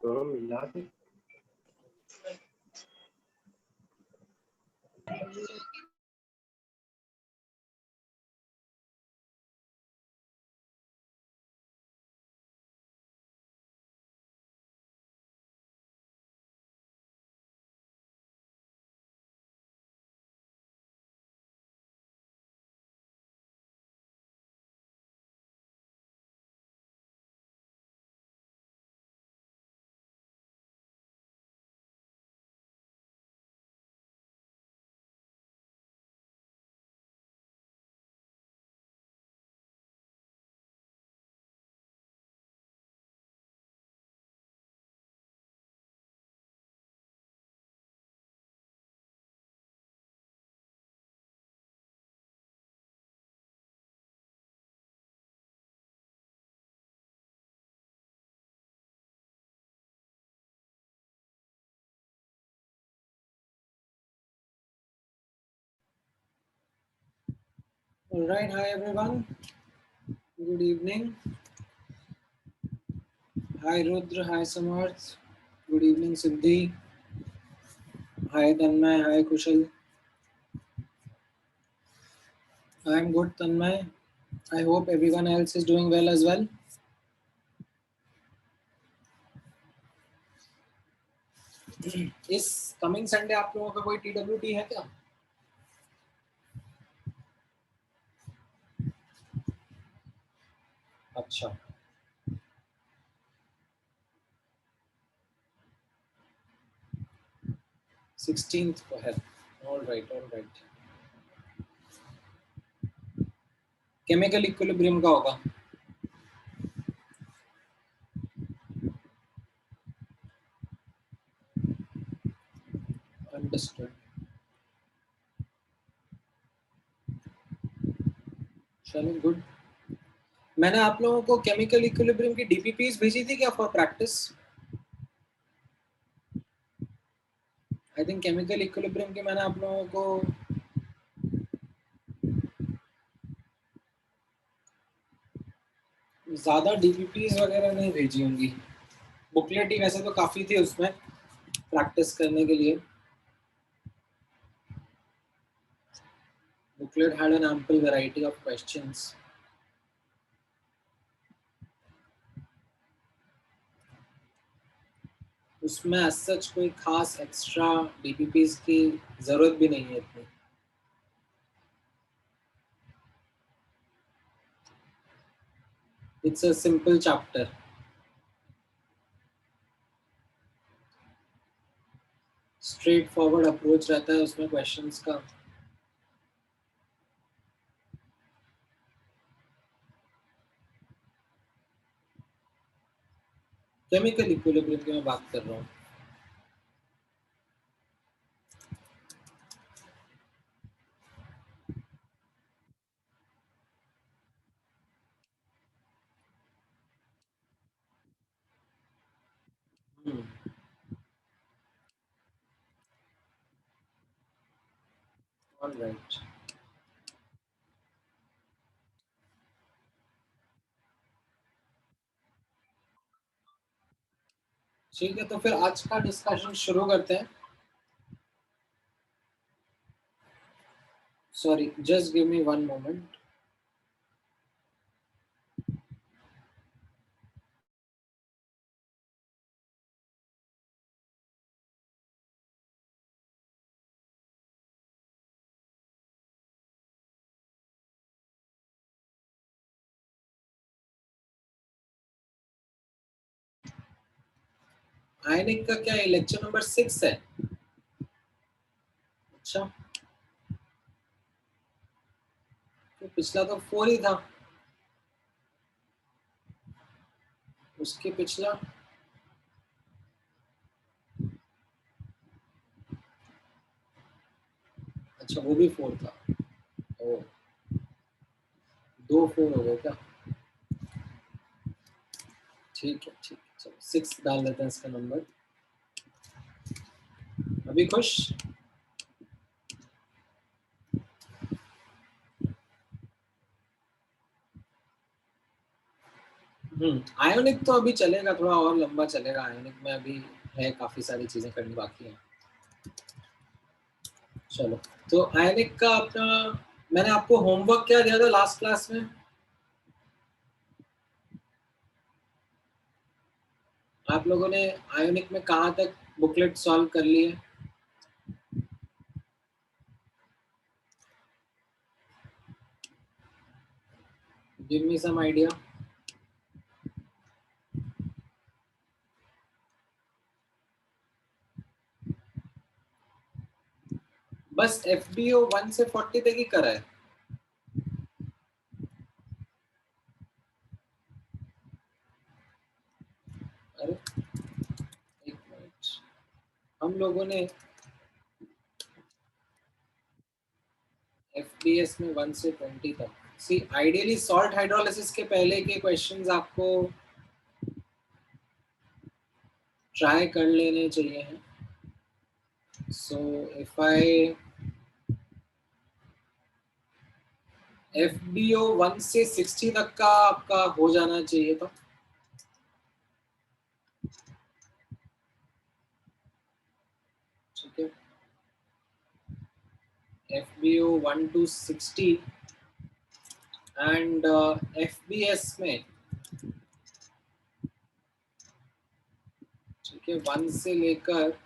दोनों मिला के All right, hi everyone. Good evening. Hi Rudra, hi Samarth. Good evening Siddhi. Hi Tanmay, hi Kushal. I'm good Tanmay. I hope everyone else is doing well as well. इस coming Sunday आप लोगों का कोई TWT है क्या? अच्छा 16th को है. All right. केमिकल इक्विलिब्रियम का होगा. Understood. चलो गुड. मैंने आप लोगों को केमिकल इक्विलिब्रियम की DPPs भेजी थी क्या for practice? I think chemical equilibrium के मैंने आप लोगों को ज़्यादा DPPs वगैरह नहीं भेजी होंगी. बुकलेट ही वैसे तो काफ़ी थी उसमें प्रैक्टिस करने के लिए. Booklet had an ample variety of questions. उसमें as such कोई खास एक्स्ट्रा DPPs की ज़रूरत भी नहीं है इतनी. It's a simple chapter. Straight forward approach रहता है उसमें questions का. केमिकल इक्विलिब्रियम की मैं बात कर रहा हूँ. All right. ठीक है, तो फिर आज का डिस्कशन शुरू करते हैं. Sorry, just give me one moment. आयनिक का क्या लेक्चर नंबर 6 है? अच्छा, तो पिछला तो 4 ही था. उसके पिछला अच्छा वो भी 4 था. ओ, 2 4 हो गए क्या? ठीक है, चलो 6 डाल देते हैं इसका नंबर. अभी खुश? आयोनिक तो अभी चलेगा, थोड़ा और लंबा चलेगा। आयोनिक में अभी है, काफी सारी चीजें करनी बाकी हैं। चलो, तो आयोनिक का अपना, मैंने आपको होमवर्क क्या दिया था लास्ट क्लास में? आप लोगों ने आयोनिक में कहाँ तक बुकलेट सॉल्व कर ली है? Give me some idea. बस FBO 1 से 40 तक ही करा है। अरे एक मिनट, हम लोगों ने FBS में 1 से 20 तक, सी आइडियली सॉल्ट हाइड्रोलिसिस के पहले के क्वेश्चंस आपको ट्राई कर लेने चाहिए हैं। सो इफ आई FBO 1 से 60 तक का आपका हो जाना चाहिए था। ठीक है, FBO 1 to 60 एंड FBS में, ठीक है, 1 से लेकर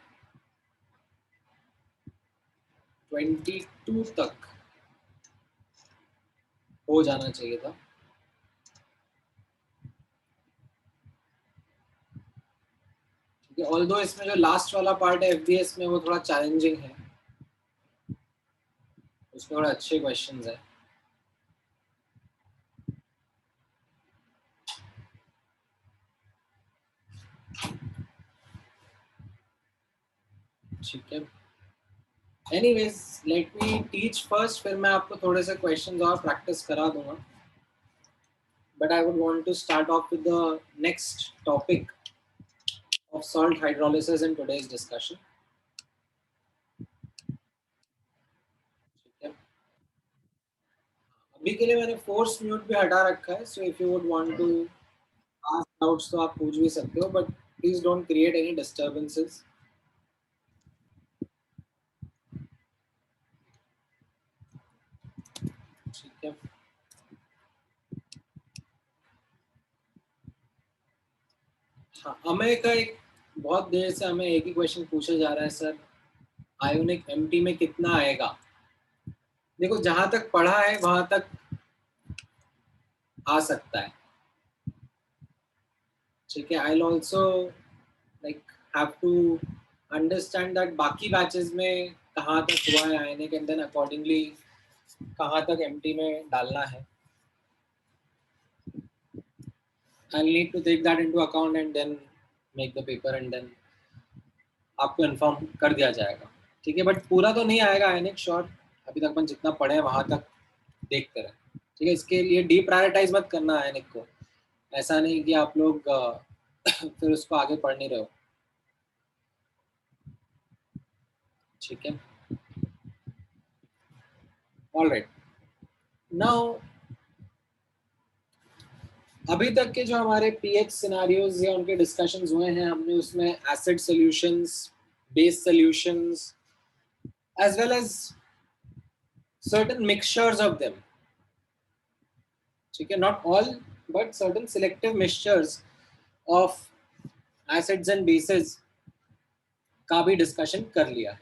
22 तक हो जाना चाहिए था। ठीक है, ऑल्दो इसमें जो लास्ट वाला पार्ट है FBS में वो थोड़ा चैलेंजिंग है, उसमें थोड़ा अच्छे क्वेश्चंस है। ठीक है, anyways let me teach first, फिर मैं आपको थोड़े से क्वेश्चंस और प्रैक्टिस करा दूंगा। But I would want to start off with the next topic of salt hydrolysis in today's discussion. ठीक है, अभी के लिए मैंने फोर्स म्यूट पे हटा रखा है, so if you would want to ask doubts तो आप पूछ भी सकते हो, but please don't create any disturbances. ठीक है, हाँ, हमें का एक बहुत देर से हमें एक ही क्वेश्चन पूछा जा रहा है, सर आयोनिक एमटी में कितना आएगा? देखो, जहां तक पढ़ा है वहां तक आ सकता है। ठीक है, I will also like have to understand that बाकी बैचेस में कहाँ तक हुआ है आयोनिक, एंड देन अकॉर्डिंगली कहाँ तक एमटी में डालना है। I'll need to take that into account and then make the paper and then आपको इन्फॉर्म कर दिया जाएगा। ठीक है, बट पूरा तो नहीं आएगा आयनिक, श्योर। अभी तक अपन जितना पढ़े हैं वहां तक देखते रहे। ठीक है, इसके लिए डीप्रायोरिटाइज मत करना आयनिक को, ऐसा नहीं कि आप लोग फिर उसको आगे पढ़ नहीं रहे हो। ठीक है, ऑलराइट। नाउ अभी तक के जो हमारे पीएच सिनेरियोज या उनके डिस्कशंस हुए हैं, हमने उसमें acid solutions, base solutions, as well as certain mixtures of them, ठीक है, not all but certain selective mixtures of acids and bases का भी डिस्कशन कर लिया है।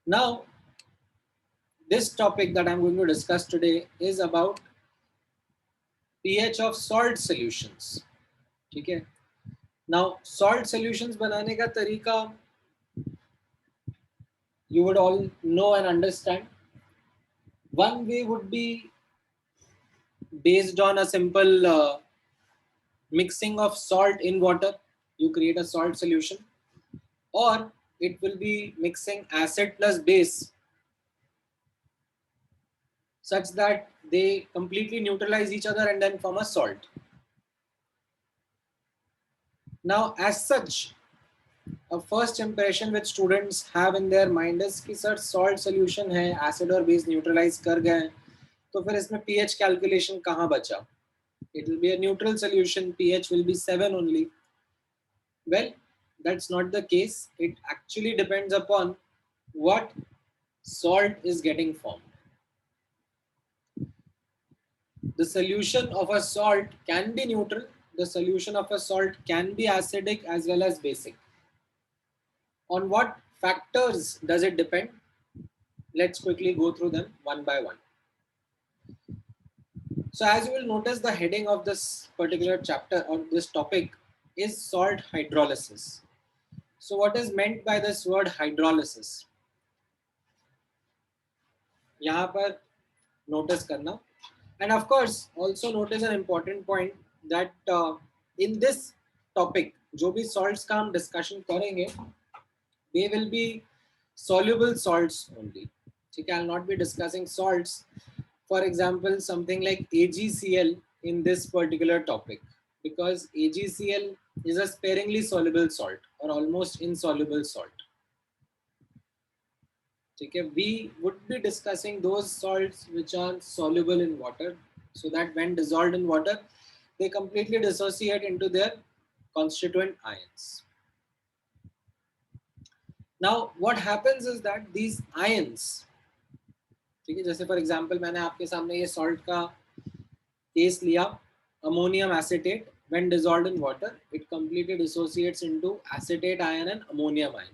Now this topic that I'm going to discuss today is about pH of salt solutions। ठीक है, now salt solutions बनाने का तरीका you would all know and understand. One way would be based on a simple mixing of salt in water, you create a salt solution, or it will be mixing acid plus base such that they completely neutralize each other and then form a salt. Now, as such, a first impression which students have in their mind is कि sir salt solution है, acid और base neutralize कर गए, तो फिर इसमें pH calculation कहाँ बचा? It will be a neutral solution. pH will be 7 only. Well, that's not the case. It actually depends upon what salt is getting formed. The solution of a salt can be neutral. The solution of a salt can be acidic as well as basic. On what factors does it depend? Let's quickly go through them one by one. So as you will notice, the heading of this particular chapter or this topic is salt hydrolysis. So what is meant by this word hydrolysis? यहाँ पर notice करना. And of course, also notice an important point that in this topic, जो भी salts का हम discussion करेंगे, they will be soluble salts only. ठीक है, I'll not be discussing salts. For example, something like AgCl in this particular topic, because AgCl is a sparingly soluble salt or almost insoluble salt. Okay, we would be discussing those salts which are soluble in water, so that when dissolved in water, they completely dissociate into their constituent ions. Now, what happens is that these ions, ठीक है, जैसे for example मैंने आपके सामने ये salt का case लिया, ammonium acetate, when dissolved in water, it completely dissociates into acetate ion and ammonium ion.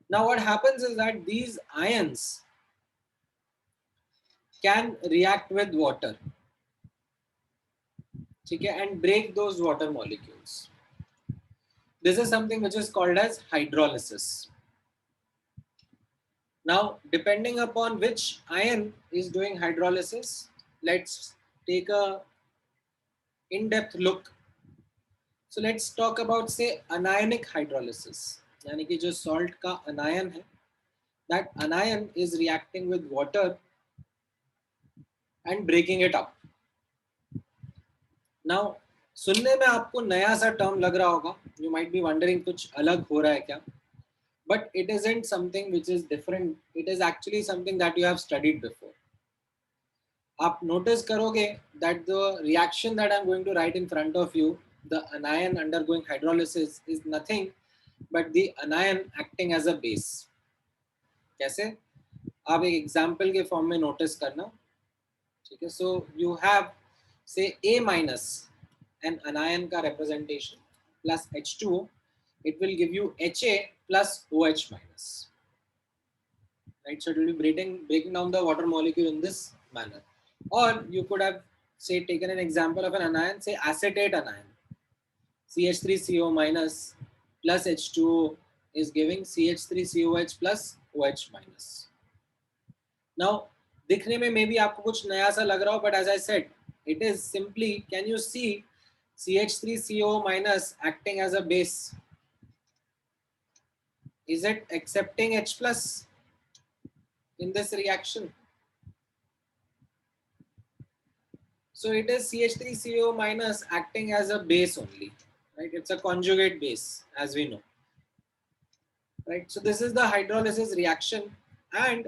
Now what happens is that these ions can react with water, okay, and break those water molecules. This is something which is called as hydrolysis. Now, depending upon which ion is doing hydrolysis, let's take a in-depth look. So let's talk about, say, anionic hydrolysis. यानी कि जो salt का anion है, that anion is reacting with water and breaking it up. Now, सुनने में आपको नया सा term लग रहा होगा. You might be wondering कुछ अलग हो रहा है क्या? But it isn't something which is different. It is actually something that you have studied before. आप notice करोगे that the reaction that I'm going to write in front of you, the anion undergoing hydrolysis, is nothing but the anion acting as a base. कैसे? आप एक example के form में notice करना. ठीक है? So you have, say, A minus, an anion का representation, plus H2O. It will give you HA plus OH minus. Right? So it will be breaking down the water molecule in this manner. Or you could have, say, taken an example of an anion, say acetate anion. CH3CO minus plus H2O is giving CH3COH plus OH minus. Now, दिखने में maybe आपको कुछ नया सा लग रहा हो, but as I said, it is simply, can you see CH3CO minus acting as a base? Is it accepting H plus in this reaction? So it is CH3CO minus acting as a base only, right? It's a conjugate base, as we know, right? So this is the hydrolysis reaction, and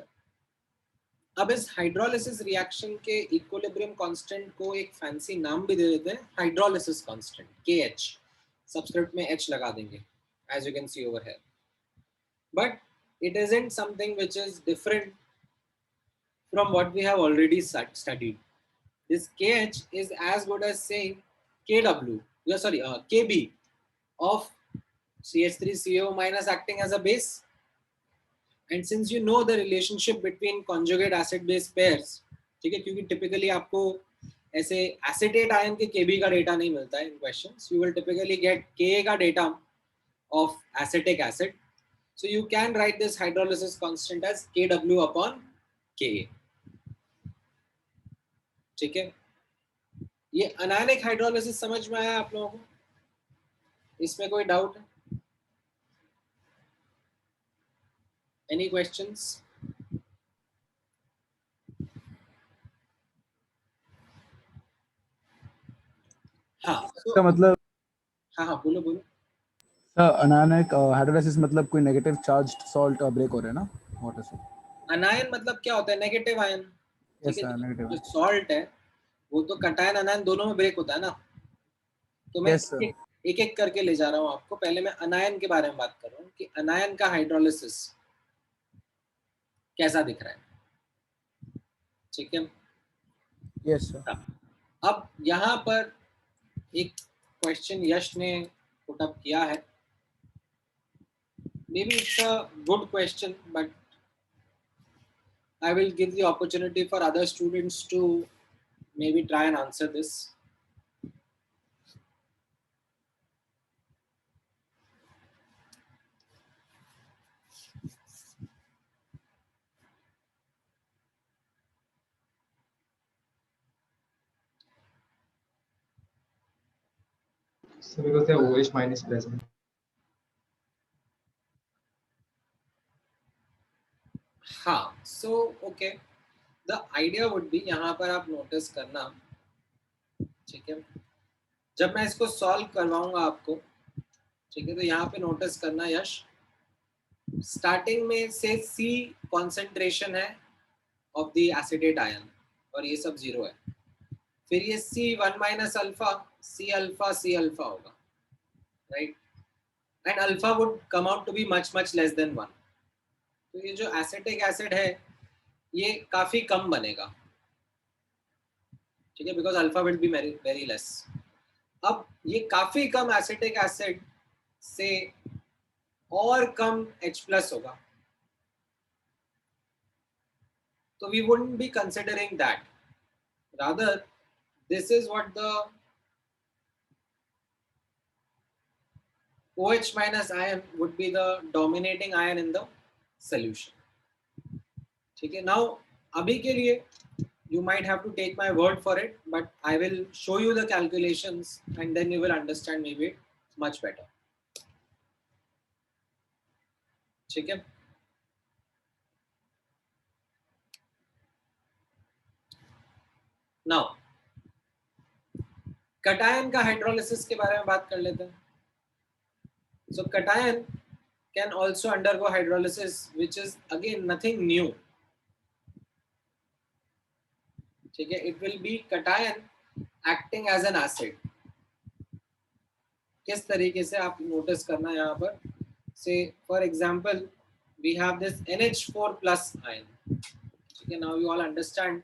अब इस hydrolysis reaction के equilibrium constant को एक fancy नाम भी दे देते हैं, hydrolysis constant, KH. Subscript में H लगा देंगे, as you can see over here. But it isn't something which is different from what we have already studied. This KH is as good as saying KW, KB of CH3CO minus acting as a base. And since you know the relationship between conjugate acid base pairs, ठीक है, क्योंकि typically आपको ऐसे acetate ion के KB का data नहीं मिलता है in questions, you will typically get Ka का data of acetic acid. So you can write this hydrolysis constant as Kw upon Ka. ठीक है, ये anionic hydrolysis समझ में आया आप लोगों को? इसमें कोई डाउट है? Any questions? हाँ, इसका मतलब हाँ बोलो. अनायनिक हाइड्रोलाइसिस मतलब कोई नेगेटिव चार्ज्ड सॉल्ट ब्रेक हो रहा है ना वाटर से. अनायन मतलब क्या होता है? Negative ion. ठीक है, जो सॉल्ट है वो तो कटायन अनायन दोनों में ब्रेक होता है ना। तो मैं यस सर। एक एक करके ले जा रहा हूँ आपको। पहले मैं अनायन के बारे में बात कर रहा हूँ कि अनायन का हाइड्रोलिसिस कैसा दिख रहा है। ठीक है, यस सर। अब यहाँ पर एक क्वेश्चन यश ने पुट अप किया है। maybe it's a good question, but I will give the opportunity for other students to maybe try and answer this. So because the OH minus present. हाँ, so okay, the idea would be, यहाँ पर आप notice करना, ठीक है, जब मैं इसको सॉल्व करवाऊंगा आपको, ठीक है, तो यहाँ पे नोटिस करना यश, स्टार्टिंग में से C कॉन्सेंट्रेशन है ऑफ द एसिडेट आयन और ये सब जीरो है, फिर ये C1 minus alpha C alpha होगा, right, and alpha would come out to be much less than 1। तो ये जो एसिटिक एसिड है ये काफी कम बनेगा, ठीक है, because alpha will be very less. अब ये काफी कम एसिटिक एसिड से और कम H+ होगा, तो we wouldn't be considering that. Rather, this is what the OH minus ion would be the dominating ion in the solution. ठीक है, now अभी के लिए you might have to take my word for it, but I will show you the calculations and then you will understand maybe much better. ठीक है, now cation का hydrolysis के बारे में बात कर लेते हैं। So cation can also undergo hydrolysis, which is again nothing new. ठीक है, it will be cation acting as an acid. किस तरीके से आप नोटिस करना यहाँ पर, say for example we have this NH4 plus ion. ठीक है, now you all understand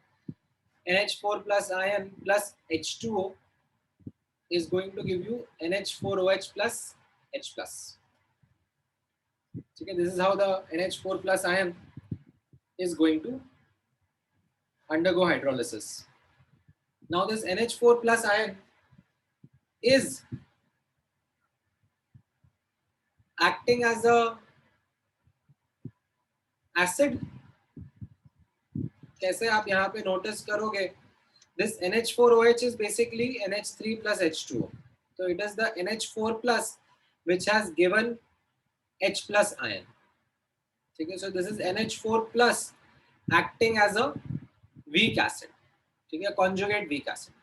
NH4 plus ion plus H2O is going to give you NH4OH plus H plus. ठीक है, this is how the NH4 plus ion is going to undergo hydrolysis. Now this NH4 plus ion is acting as a acid. कैसे आप यहाँ पे notice करोगे, this NH4OH is basically NH3 plus H2O. So it is the NH4 plus which has given H plus ion. ठीक है, so this is NH4 plus acting as a weak acid. ठीक है, conjugate weak acid.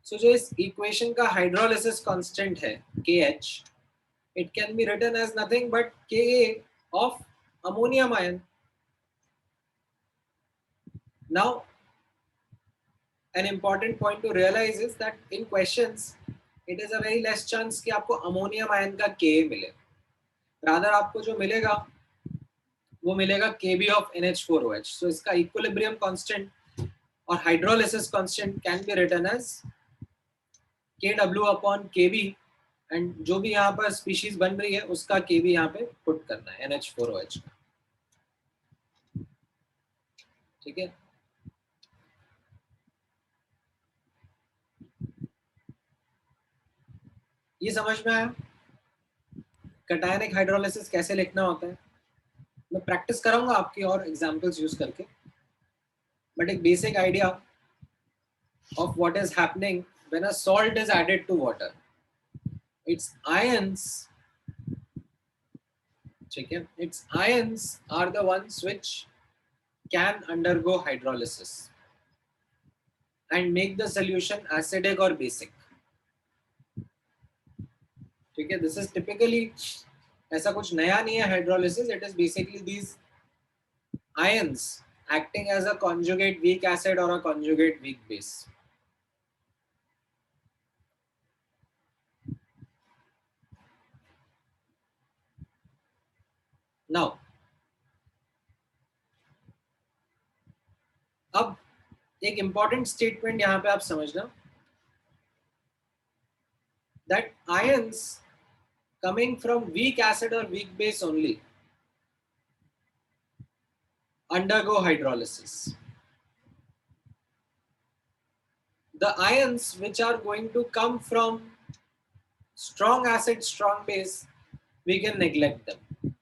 So जो इस equation का hydrolysis constant है KH, it can be written as nothing but Ka of ammonium ion. Now an important point to realize is that in questions it is a very less chance कि आपको ammonium ion का Ka मिले, rather आपको जो मिलेगा वो मिलेगा Kb of NH4OH. So इसका equilibrium constant और hydrolysis constant can be written as Kw upon Kb, and जो भी यहाँ पर species बन रही है उसका Kb यहाँ पे put करना है NH4OH का, ठीक है। ये समझ में आया कटायनिक हाइड्रोलिसिस कैसे लिखना होता है। मैं प्रैक्टिस कराऊंगा आपकी और एग्जांपल्स यूज करके, बट एक basic idea of what is happening when a salt is added to water, it's ions, ठीक है, it's ions are the ones which can undergo hydrolysis and make the solution acidic और basic. ठीक है, this is typically, ऐसा कुछ नया नहीं है hydrolysis, it is basically these ions acting as a conjugate weak acid or a conjugate weak base. Now अब एक इंपॉर्टेंट स्टेटमेंट यहां पे आप समझना, that ions coming from weak acid or weak base only undergo hydrolysis. The ions which are going to come from strong acid, strong base, we can neglect them.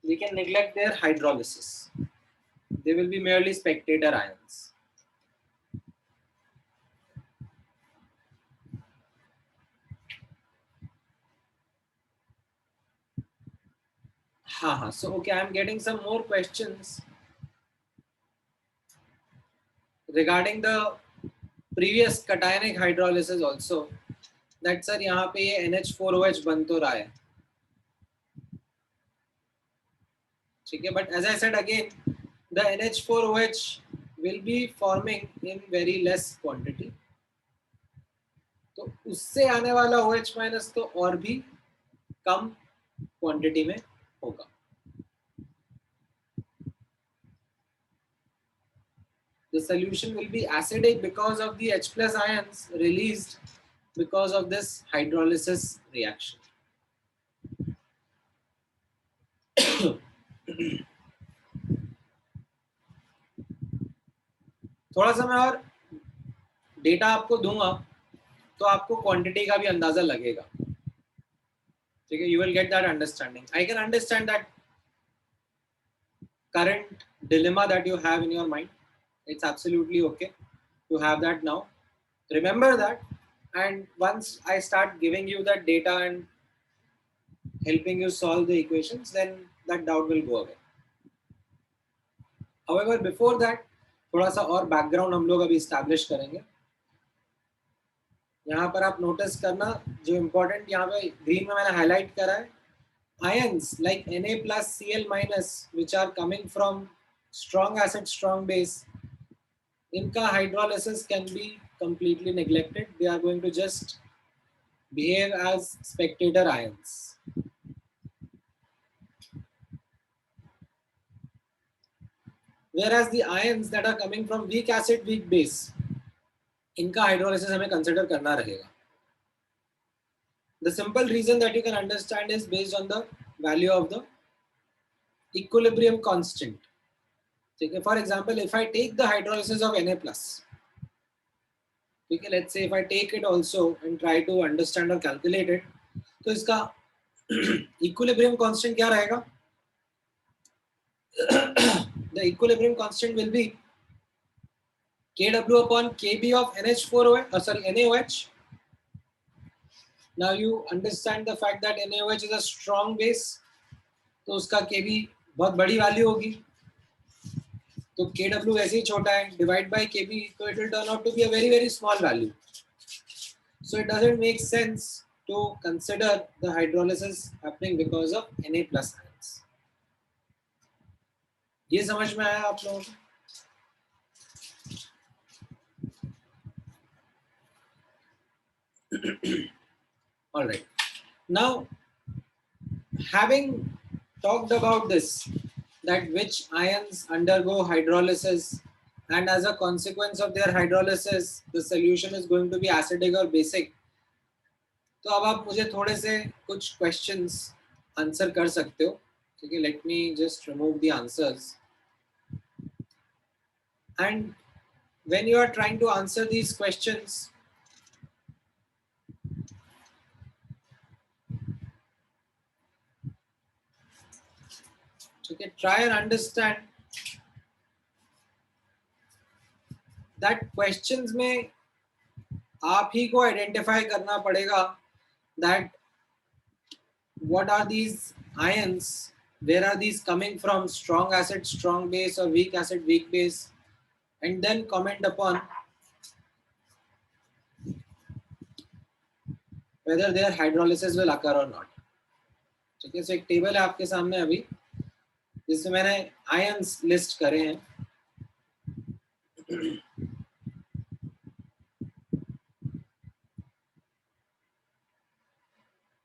We can neglect their hydrolysis. They will be merely spectator ions. So okay, I'm getting some more questions regarding the previous cationic hydrolysis also. That sir यहाँ पे ये NH4OH बन तो रहा है, ठीक है, but as I said again, the NH4OH will be forming in very less quantity. तो उससे आने वाला OH माइनस तो और भी कम क्वांटिटी में होगा. The solution will be acidic because of the H plus ions released because of this hydrolysis reaction. थोड़ा सा मैं और डेटा आपको दूंगा तो आपको क्वांटिटी का भी अंदाजा लगेगा, ठीक है. You will get that understanding. I can understand that current dilemma that you have in your mind. It's absolutely okay to have that now. Remember that, and once I start giving you that data and helping you solve the equations, then that doubt will go away. However, before that, थोड़ा सा और background हम लोग अभी establish करेंगे. यहाँ पर आप नोटिस करना जो इम्पोर्टेंट यहाँ पे ग्रीन में मैंने हाईलाइट करा है, ions like Na plus Cl minus which are coming from strong acid strong base, इनका hydrolysis can be completely neglected. They are going to just behave as spectator ions. Whereas the ions that are coming from weak acid weak base, इनका hydrolysis हमें consider करना रहेगा. The simple reason that you can understand is based on the value of the equilibrium constant. Okay, for example, if I take the hydrolysis of Na plus, okay, let's say if I take it also and try to understand or calculate it, तो इसका equilibrium constant क्या रहेगा? The equilibrium constant will be Kw upon Kb of NH4OH, NaOH. Now you understand the fact that NaOH is a strong base, तो उसका Kb बहुत बड़ी value होगी, तो Kw वैसे ही छोटा है, डिवाइड बाय Kb, तो it will turn out to be a very very small value. So it doesn't make sense to consider the hydrolysis happening because of Na plus ions. ये समझ में आया आप लोगों को? All right. Now, having talked about this, that which ions undergo hydrolysis, and as a consequence of their hydrolysis, the solution is going to be acidic or basic. तो अब आप मुझे थोड़े से कुछ questions answer कर सकते हो, ठीक है? Let me just remove the answers. And when you are trying to answer these questions, okay, try and understand that questions में आप ही को identify करना पड़ेगा that what are these ions, where are these coming from, strong acid strong base or weak acid weak base, and then comment upon whether their hydrolysis will occur or not. ठीक है, so एक table है आपके सामने अभी जिसमें मैंने ions list करे हैं.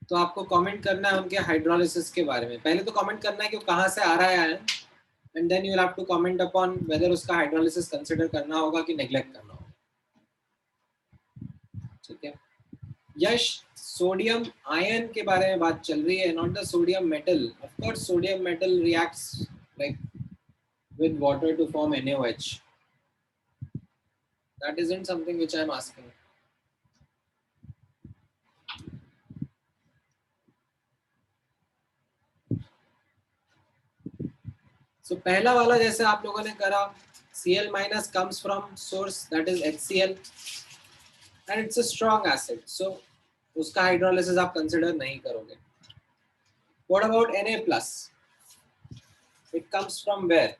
तो आपको कमेंट करना है उनके हाइड्रोलिसिस के बारे में। पहले तो कमेंट करना है कि वो कहाँ से आ रहा है ion, and then you will have to comment upon whether उसका हाइड्रोलिसिस कंसीडर करना होगा कि नेग्लेक्ट करना होगा। ठीक है यश, सोडियम आयन के बारे में बात चल रही है, not the sodium metal. Of course sodium metal reacts like with water to form NaOH. That isn't something which I'm asking. So पहला वाला जैसे आप लोगों ने करा, Cl minus comes from source that is HCl and it's a strong acid. So उसका hydrolysis आप consider नहीं करोगे. What about Na plus? It comes from where?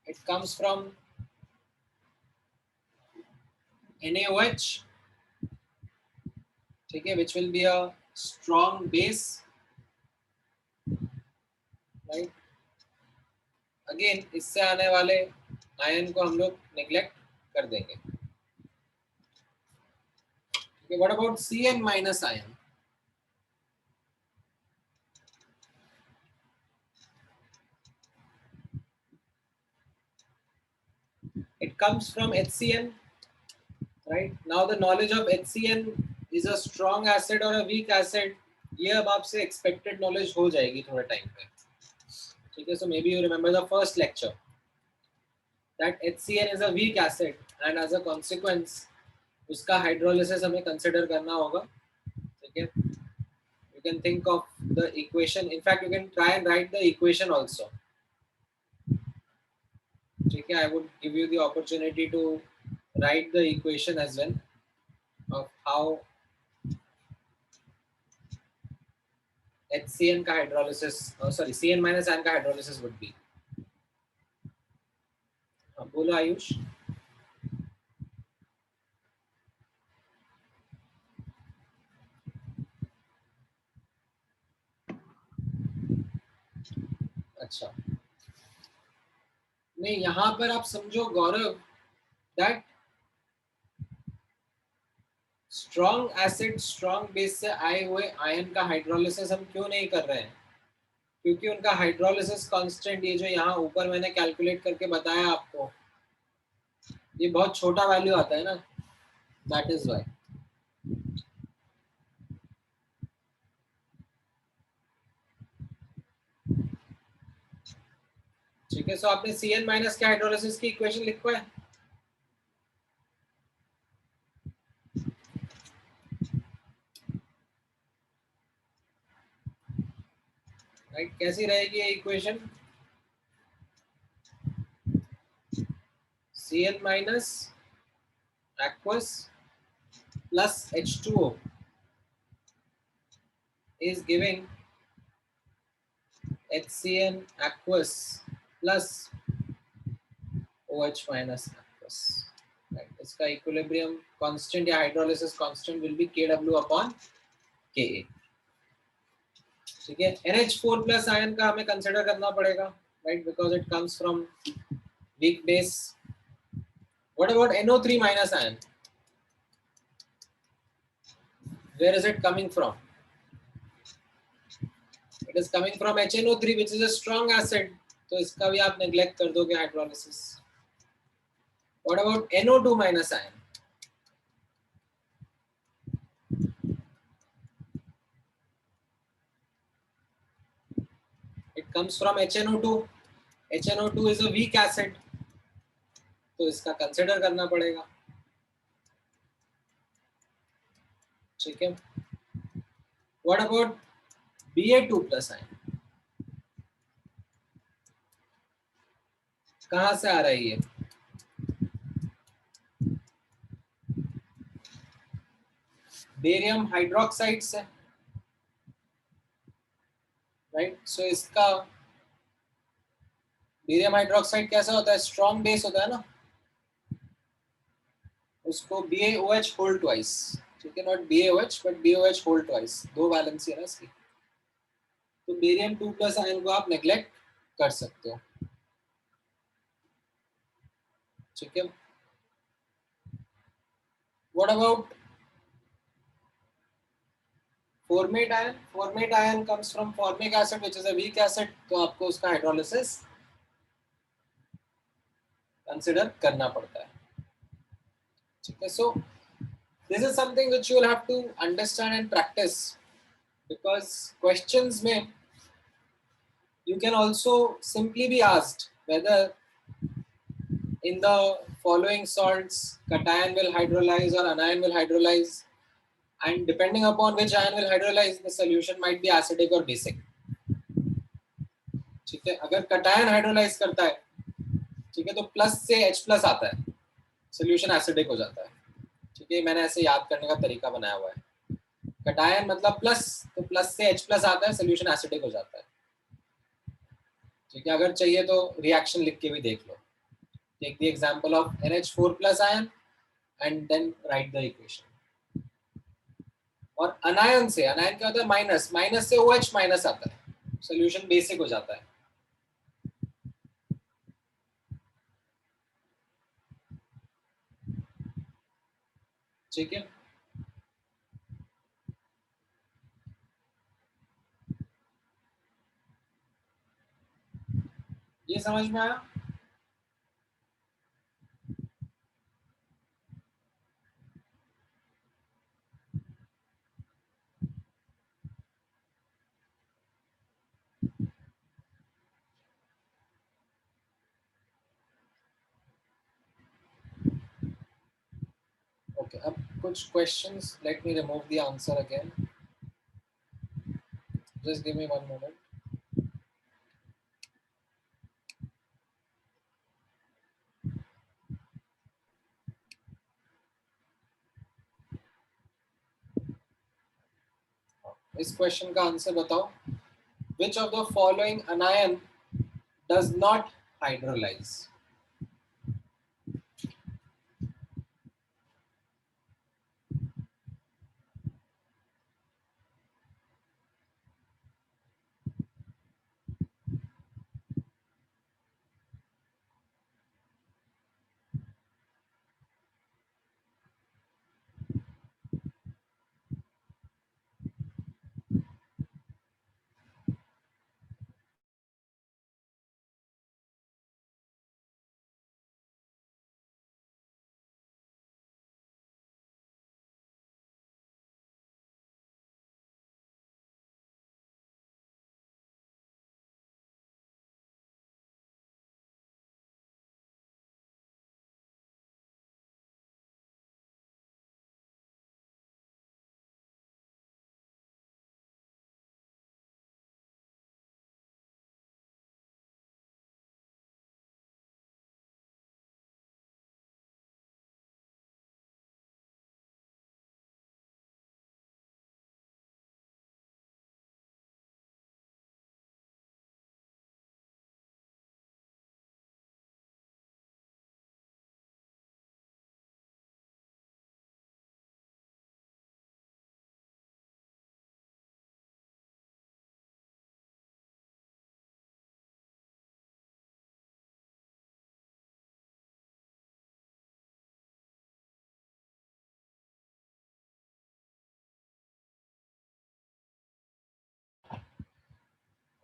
It comes from NaOH. ठीक है, which will be a strong base, right? Again इससे आने वाले ion को हम लोग नेग्लेक्ट कर देंगे. Okay, what about Cn minus ion? It comes from HCN, right? Now the knowledge of HCN is a strong acid or a weak acid, ये अब आपसे expected knowledge हो जाएगी थोड़े टाइम पे. ठीक है, so maybe you remember the first lecture that HCN is a weak acid and as a consequence उसका hydrolysis हमें consider करना होगा. ठीक है, you can think of the equation. In fact, you can try and write the equation also. ठीक है, I would give you the opportunity to write the equation as well of how HCN का hydrolysis, Cn minus ion का hydrolysis would be. बोलो आयुष. अच्छा नहीं, यहाँ पर आप समझो गौरव that strong acid strong base से आए हुए आयन का हाइड्रोलिसिस हम क्यों नहीं कर रहे हैं? क्योंकि उनका हाइड्रोलिसिस कांस्टेंट, ये जो यहाँ ऊपर मैंने कैलकुलेट करके बताया आपको, ये बहुत छोटा वैल्यू आता है ना, दैट इज व्हाई. ठीक है, सो आपने Cn माइनस के हाइड्रोलिसिस की इक्वेशन लिखवा है. राइट, कैसी रहेगी ये equation? Cn minus aqueous plus H2O is giving HCN aqueous plus OH minus aqueous. Right. इसका equilibrium constant या hydrolysis constant will be Kw upon Ka. ठीक है, NH4 plus ion का हमें consider करना पड़ेगा, right? Because it comes from weak base. What about NO3 minus ion? Where is it coming from? It is coming from HNO3, which is a strong acid. तो इसका भी आप neglect कर दोगे hydrolysis. What about NO2 minus ion? It comes from HNO2. HNO2 is a weak acid. तो इसका consider करना पड़ेगा. ठीक है. What about Ba2 plus ion? कहाँ से आ रही है? बेरियम हाइड्रोक्साइड से, राइट? सो इसका बेरियम हाइड्रोक्साइड कैसा होता है? स्ट्रॉन्ग बेस होता है ना, उसको BaOH होल ट्वाइस. ठीक है, not BaOH but BaOH whole twice, दो वैलेंसी है ना इसकी. तो बेरियम 2 प्लस आयन को आप नेग्लेक्ट कर सकते हो. ठीक है. What about formate ion comes from formic acid which is a weak acid, तो आपको उसका hydrolysis consider करना पड़ता है. ठीक है, so this is something which you will have to understand and practice, because questions में you can also simply be asked whether in the following salts cation will hydrolyze or anion will hydrolyze, and depending upon which ion will hydrolyze the solution might be acidic or basic. ठीक है, अगर cation hydrolyze करता है, ठीक है, तो plus से H plus आता है, सोल्यूशन एसिडिक हो जाता है. ठीक है, मैंने ऐसे याद करने का तरीका बनाया हुआ है. cation मतलब प्लस, तो प्लस से H प्लस आता है, सोल्यूशन एसिडिक हो जाता है. ठीक है, अगर चाहिए तो रिएक्शन लिख के भी देख लो. Take the example of NH4 plus ion and then write the equation. और अनायन से, अनायन क्या होता है, माइनस, माइनस से OH माइनस आता है, सोल्यूशन बेसिक हो जाता है. ठीक है, ये समझ में आया? ओके, अब कुछ questions, late me remove the answer again, just give me one moment. इस क्वेश्चन का आंसर बताओ. Which of the following anion does not hydrolyze?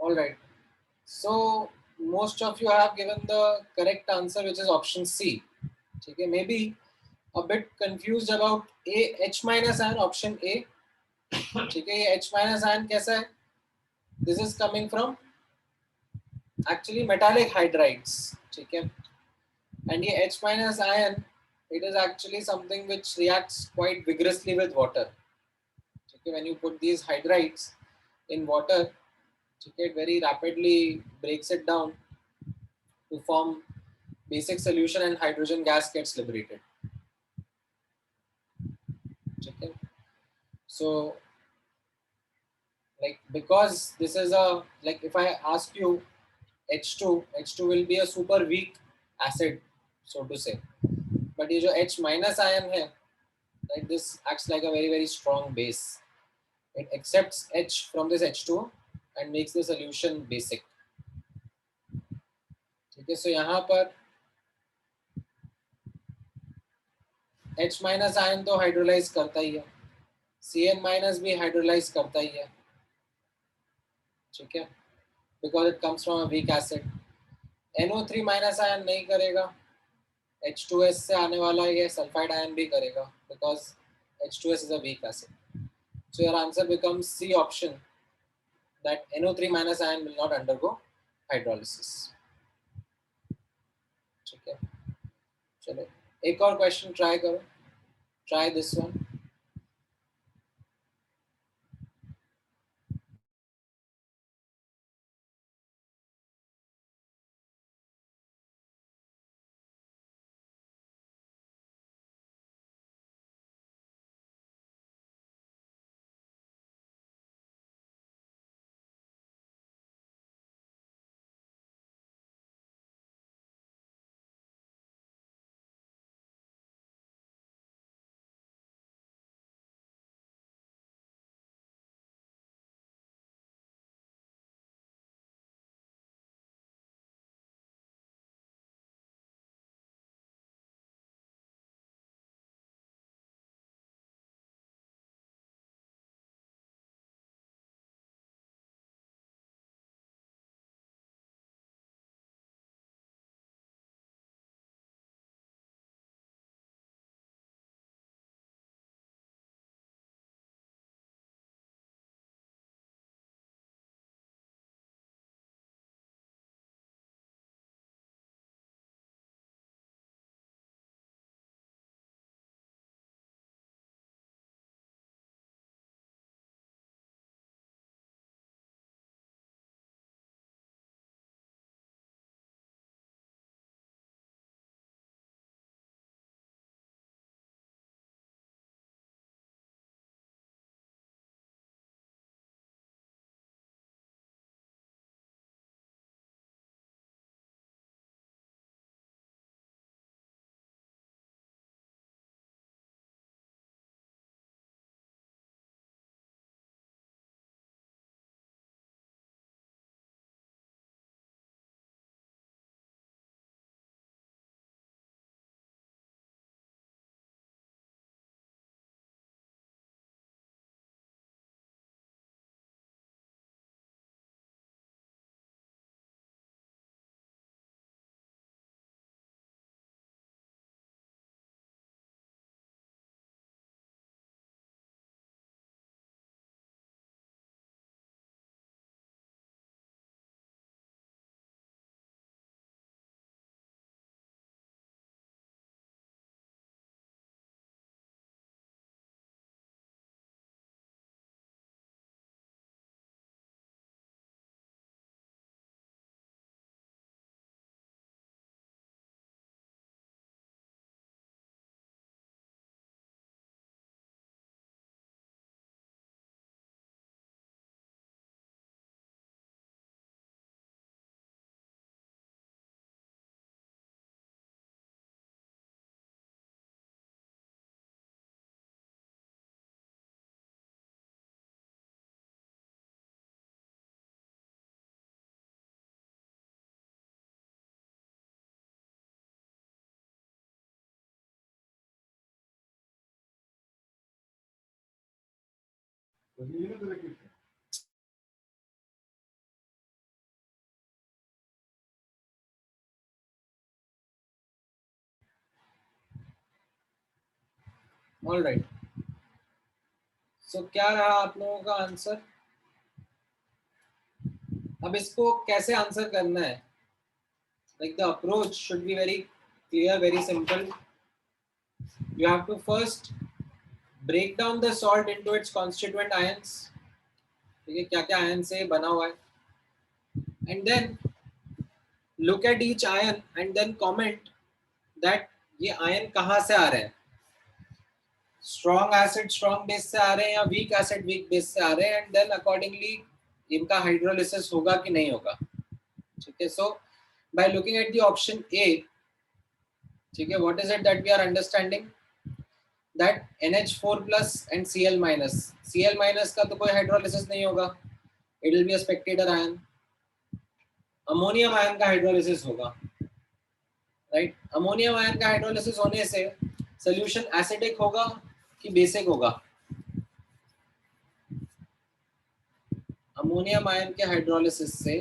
All right. So most of you have given the correct answer, which is option C. Okay, maybe a bit confused about A, H minus ion, option A. Okay, H minus ion कैसा है? This is coming from actually metallic hydrides. Okay, and ये H minus ion, it is actually something which reacts quite vigorously with water. Okay, when you put these hydrides in water, it very rapidly breaks it down to form basic solution and hydrogen gas gets liberated. Okay. So like, because this is a, like if I ask you H2 will be a super weak acid, so to say, but ये जो H minus ion है, right, this acts like a very very strong base. It accepts H from this H2 and makes the solution basic. ठीक है, so यहाँ पर H minus ion तो hydrolyze करता ही है, CN माइनस भी हाइड्रोलाइज करता ही है, ठीक है, because it comes from a weak acid. NO3 minus ion नहीं करेगा, H2S से आने वाला ये सल्फाइड आयन भी करेगा, because H2S is a weak acid. So your answer becomes C option, that NO3 minus ion will not undergo hydrolysis. ठीक है, चलो एक और क्वेश्चन ट्राई करो, try this one. All right, so क्या रहा आप लोगों का आंसर? अब इसको कैसे आंसर करना है? Like the approach should be very clear, very simple. You have to first break down the salt into its constituent ions. ठीक है, क्या क्या आयन से बना हुआ है, and then look at each ion and then comment that ये ion कहाँ से आ रहे हैं, स्ट्रॉन्ग एसिड स्ट्रॉन्ग बेस से आ रहे हैं या वीक एसिड वीक बेस से आ रहे हैं, एंड देन अकॉर्डिंगली इनका हाइड्रोलिसिस होगा कि नहीं होगा. ठीक है, so by looking at the option A, ठीक है, what is it that we are understanding, that NH4 plus and Cl minus. Cl minus का तो कोई हाइड्रोलिसिस नहीं होगा, it will be a spectator ion. Ammonium ion का hydrolysis होगा, right. Ammonium ion का हाइड्रोलिसिस होने से सोल्यूशन एसिडिक होगा कि बेसिक होगा? अमोनियम आयन के हाइड्रोलिसिस से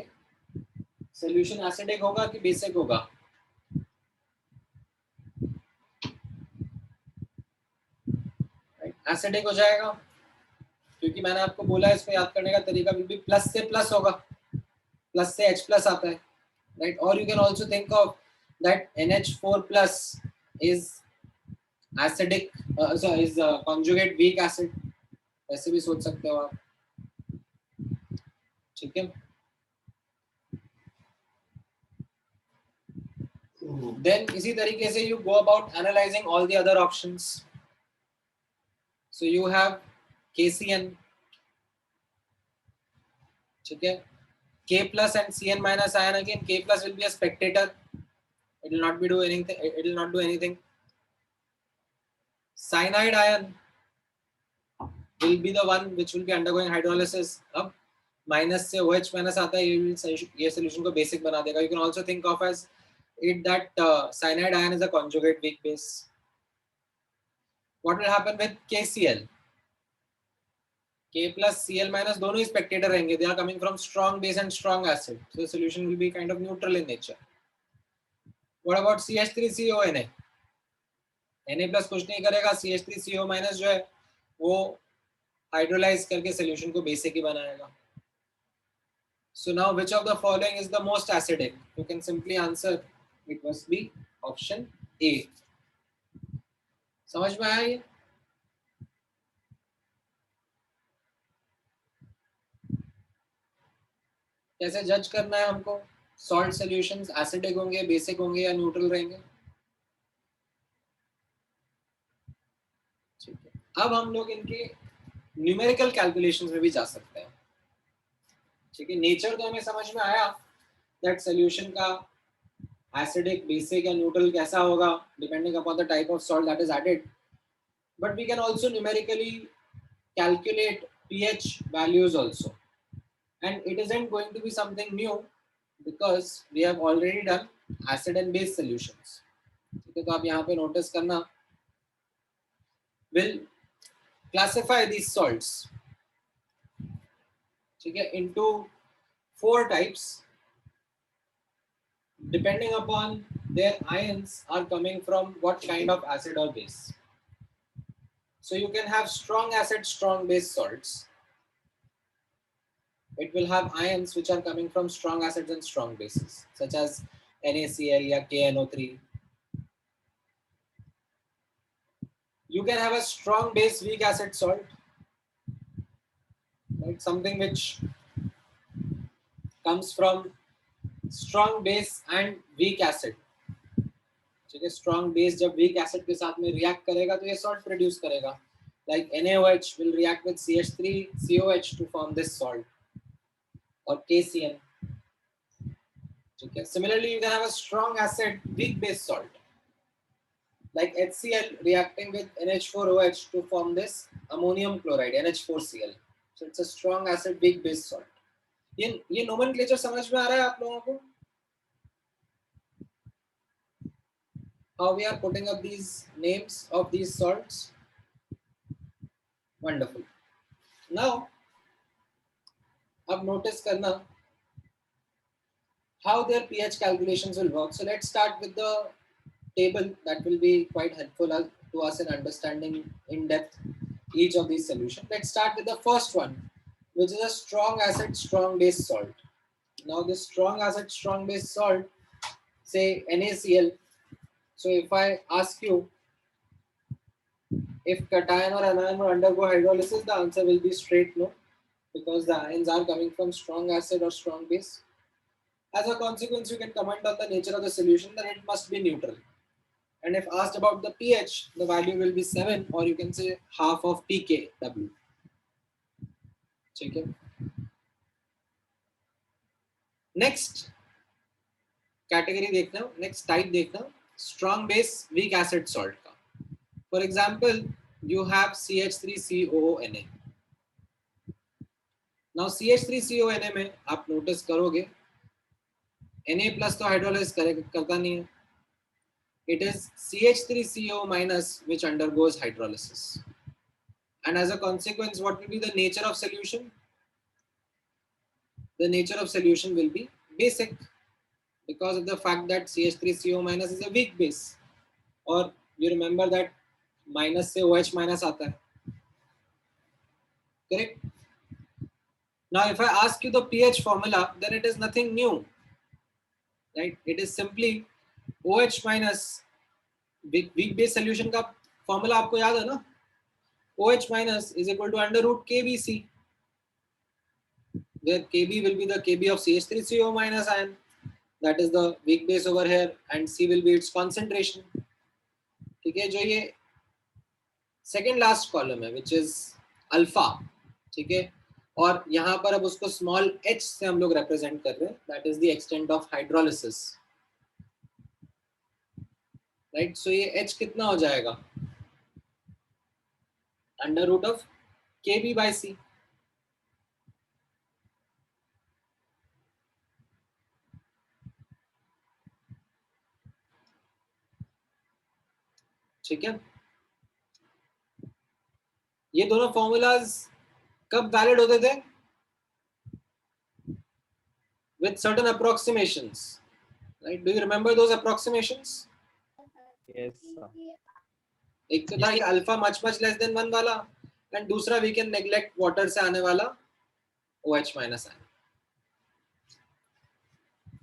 सॉल्यूशन एसिडिक होगा कि बेसिक होगा? एसिडिक हो जाएगा, क्योंकि मैंने आपको बोला इसको याद करने का तरीका भी प्लस से प्लस होगा, प्लस से H प्लस आता है, राइट? और you can also think of that NH4 plus is acidic, is conjugate weak acid, ऐसे भी सोच सकते हो आप, ठीक है? Then इसी तरीके से you go about analyzing all the other options. So you have KCN, ठीक है? K plus and CN minus ion again. K plus will be a spectator. It will not be do anything. It will not do anything. Cyanide ion will be the one which will be undergoing hydrolysis. अब minus से OH minus आता है, ये solution को basic बना देगा. You can also think of as it that cyanide ion is a conjugate weak base. What will happen with KCl? K plus Cl minus दोनों ही spectator रहेंगे. They are coming from strong base and strong acid. So the solution will be kind of neutral in nature. What about CH3CO Na? Na plus कुछ नहीं करेगा. CH3CO minus जो है वो hydrolyze करके solution को basic ही बनाएगा. So now which of the following is the most acidic? You can simply answer. It must be option A. समझ में आया ये? कैसे जज करना है हमको? सॉल्ट सॉल्यूशंस एसिडिक होंगे, बेसिक होंगे या न्यूट्रल रहेंगे? ठीक है, अब हम लोग इनके न्यूमेरिकल कैलकुलेशंस में भी जा सकते हैं, ठीक है? नेचर तो हमें समझ में आया दैट सॉल्यूशन का एसिडिक, बेसिक या न्यूट्रल कैसा होगा depending upon the type of salt that is added, but we can also numerically calculate pH values also, and it isn't going to be something new because we have already done acid and base solutions. ठीक है, तो आप यहाँ पे notice करना, will classify these salts, ठीक है, into 4 types depending upon their ions are coming from what kind of acid or base. So you can have strong acid, strong base salts. It will have ions which are coming from strong acids and strong bases, such as NaCl or KNO3. You can have a strong base, weak acid salt, right? Something which comes from strong base and weak acid. ठीक है, strong base जब weak acid के साथ में react करेगा तो ये salt produce करेगा. Like NaOH will react with CH3COH to form this salt, or KCN. Okay. Similarly, you can have a strong acid, weak base salt, like HCl reacting with NH4OH to form this ammonium chloride, NH4Cl. So it's a strong acid, weak base salt. ये nomenclature समझ में आ रहा है आप लोगों को? How we are putting up these names of these salts? Wonderful. Now, अब notice करना how their pH calculations will work. So let's start with the table that will be quite helpful to us in understanding in depth each of these solutions. Let's start with the first one, which is a strong acid, strong base salt. Now this strong acid, strong base salt, say NaCl. So if I ask you if cation or anion will undergo hydrolysis, the answer will be straight no, because the ions are coming from strong acid or strong base. As a consequence, you can comment on the nature of the solution that it must be neutral. And if asked about the pH, the value will be 7, or you can say half of pKw. Okay. Next category देखना, next type देखना, strong base, weak acid salt का. For example, you have CH3COONA. Now CH3COONA में आप notice करोगे Na plus तो hydrolyze करता नहीं है. It is CH3CO minus which undergoes hydrolysis. And as a consequence, what will be the nature of solution? the nature of solution will be basic because of the fact that CH3CO minus is a weak base. Or you remember that minus से OH minus आता है, correct? Now if I ask you the pH formula, then it is nothing new, right? It is simply OH minus, weak base solution का formula आपको याद है ना? OH minus is equal to under root KBC, where Kb will be the Kb of CH3CO minus ion, that is the weak base over here, and C will be its concentration. ठीक है, जो ये second last column है which is alpha, ठीक है, और यहाँ पर अब उसको स्मॉल h से हम लोग रिप्रेजेंट कर रहे हैं, that is the extent of hydrolysis, right? So ये h कितना हो जाएगा? Under root of Kb by C. ठीक है, ये दोनों फॉर्मूलाज कब वैलिड होते थे? With certain approximations, right? Do you remember those approximations? Yes, sir. एक तो था ये अल्फा मच लेस देन 1 वाला, एंड दूसरा वी कैन नेग्लेक्ट वाटर से आने वाला OH माइनस आयन.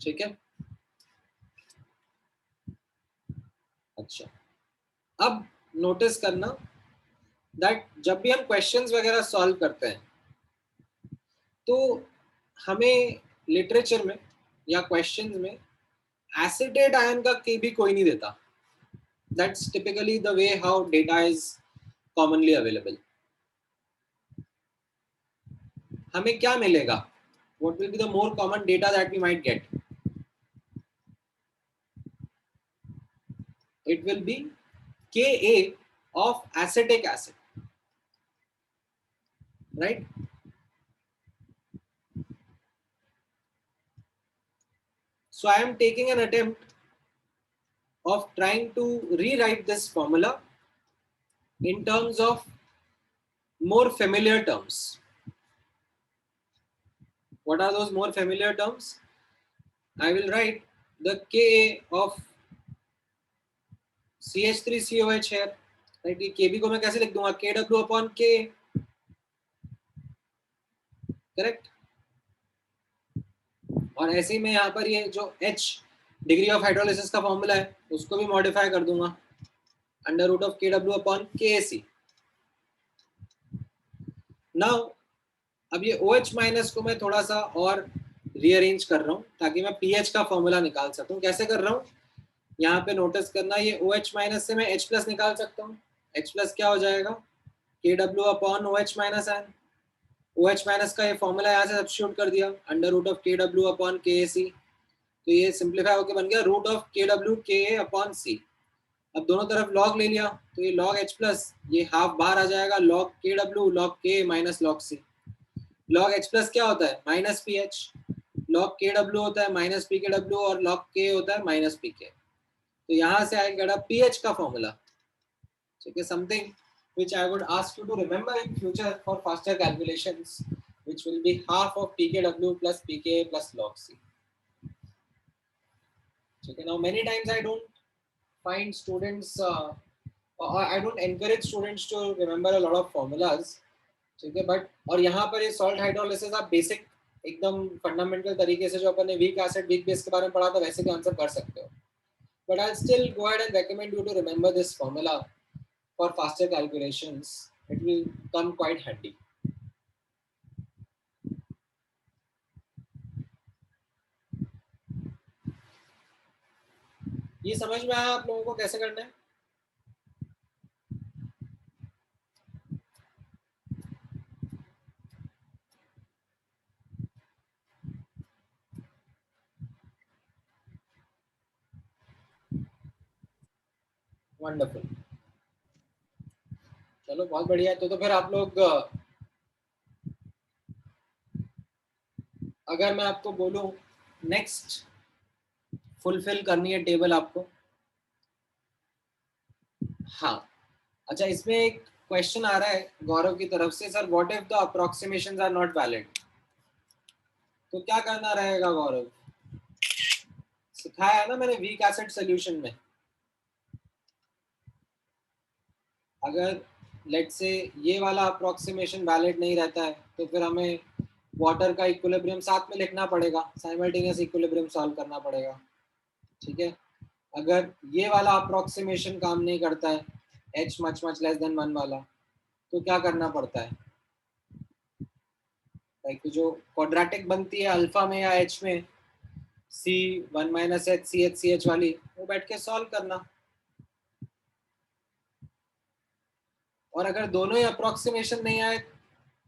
ठीक है, अच्छा, अब नोटिस करना दैट जब भी हम क्वेश्चंस वगैरह सॉल्व करते हैं तो हमें लिटरेचर में या क्वेश्चंस में एसिटेट आयन का Kb कोई नहीं देता. That's typically the way how data is commonly available. हमें क्या मिलेगा? What will be the more common data that we might get? It will be Ka of acetic acid, right? So I am taking an attempt of trying to rewrite this formula in terms of more familiar terms. What are those more familiar terms? I will write the Ka of CH3COH here, right? ये Kb को मैं कैसे लिख दूंगा? Kw upon K, correct? और ऐसे ही मैं यहाँ पर ये जो H डिग्री ऑफ हाइड्रोलिसिस का फॉर्मूला है उसको भी मॉडिफाई कर दूंगा under root of Kw upon Kc. Now अब ये OH माइनस को मैं थोड़ा सा और रीअरेंज कर रहा हूँ ताकि मैं pH का फॉर्मूला निकाल सकूँ. कैसे कर रहा हूँ? यहाँ पे नोटिस करना, ये OH माइनस से मैं H प्लस निकाल सकता हूँ. H प्लस क्या हो जाएगा? Kw upon OH minus ion. OH minus का ये फॉर्मूला यहाँ से सब्स्टिट्यूट कर दिया under root of Kw upon KC, तो ये सिंप्लीफाई होकर बन गया root of Kw Ka upon C. अब दोनों तरफ लॉग ले लिया तो ये लॉग H प्लस, ये हाफ बाहर आ जाएगा, log Kw log K minus log C. Log H plus क्या होता है? Minus PH. लॉग Kw होता है माइनस PKw और लॉग K होता है माइनस PK. तो यहाँ से आएगा pH का फॉर्मूला. ठीक है, something which I would ask you to remember in future for faster calculations, which will be half of PKw plus PK plus log C. Okay, now many times I don't find students, or I don't encourage students to remember a lot of formulas. ठीक है, but और यहाँ पर ये salt hydrolysis आप basic एकदम fundamental तरीके से जो अपन ने weak acid weak base के बारे में पढ़ा था वैसे भी आंसर कर सकते हो. But I'll still go ahead and recommend you to remember this formula. For faster calculations, it will come quite handy. ये समझ में आया आप लोगों को कैसे करना है? वंडरफुल, चलो बहुत बढ़िया. तो फिर आप लोग, अगर मैं आपको बोलूं नेक्स्ट फुलफिल करनी है टेबल आपको, हाँ, अच्छा, इसमें एक क्वेश्चन आ रहा है गौरव की तरफ से, sir what if the approximations are not valid? तो क्या करना रहेगा गौरव? सिखाया है ना मैंने वीक एसिड सोल्यूशन में। अगर लेट से ये वाला अप्रोक्सीमेशन वैलिड नहीं रहता है तो फिर हमें वाटर का इक्विलिब्रियम साथ में लिखना पड़ेगा, साइमल्टेनियस इक्विलिब्रियम सॉल्व करना पड़ेगा, ठीक है। अगर ये वाला अप्रोक्सीमेशन काम नहीं करता है, h much much less than 1 वाला, तो क्या करना पड़ता है? लाइक जो क्वाड्रेटिक बनती है अल्फा में या h में, c 1 minus h ch ch वाली, वो बैठ के सॉल्व करना। और अगर दोनों ही अप्रोक्सीमेशन नहीं आए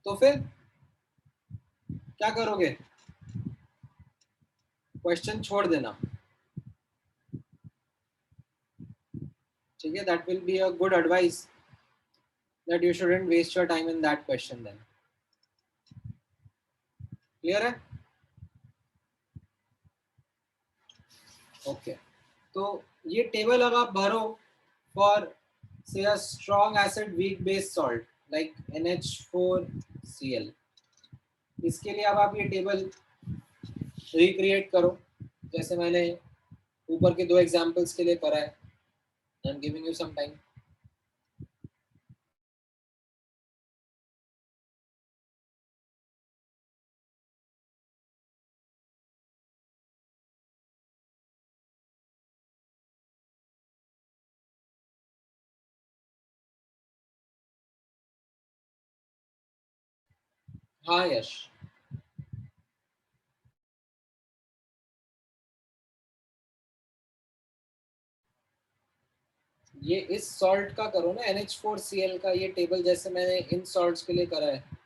तो फिर क्या करोगे? क्वेश्चन छोड़ देना, ठीक है। That will be a good advice that you shouldn't waste your time in that question then. Clear है? ओके, तो ये टेबल अब आप भरो फॉर से a strong acid weak base salt like NH4Cl। इसके लिए अब आप ये टेबल रिक्रिएट करो जैसे मैंने ऊपर के 2 एग्जांपल्स के लिए करा है। I am giving you some time. हाँ यश, ये इस सॉल्ट का करो ना, NH4Cl का ये टेबल जैसे मैंने इन सॉल्ट्स के लिए करा है।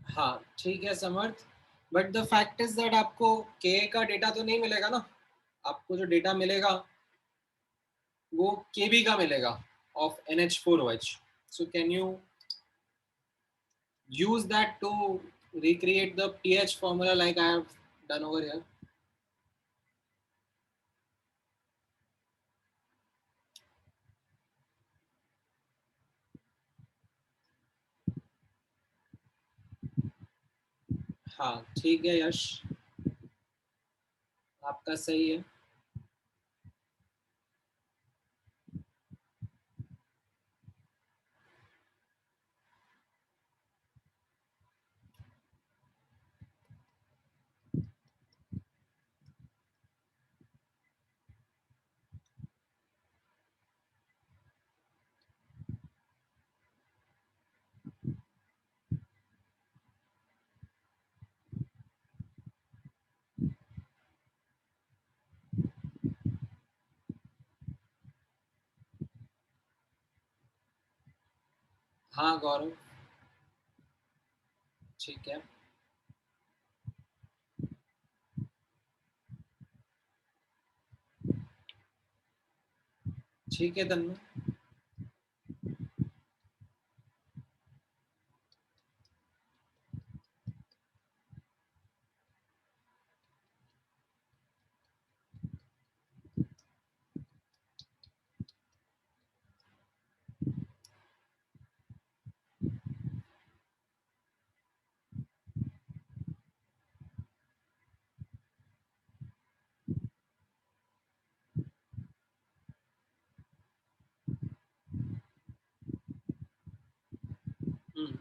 हाँ ठीक है Samarth, but the fact is that आपको के का डेटा तो नहीं मिलेगा ना, आपको जो डेटा मिलेगा वो केबी का मिलेगा of NH4OH. So can you use that to recreate the pH formula like I have done over here? हाँ ठीक है यश, आपका सही है। हाँ गौरव ठीक है। ठीक है तन्मय।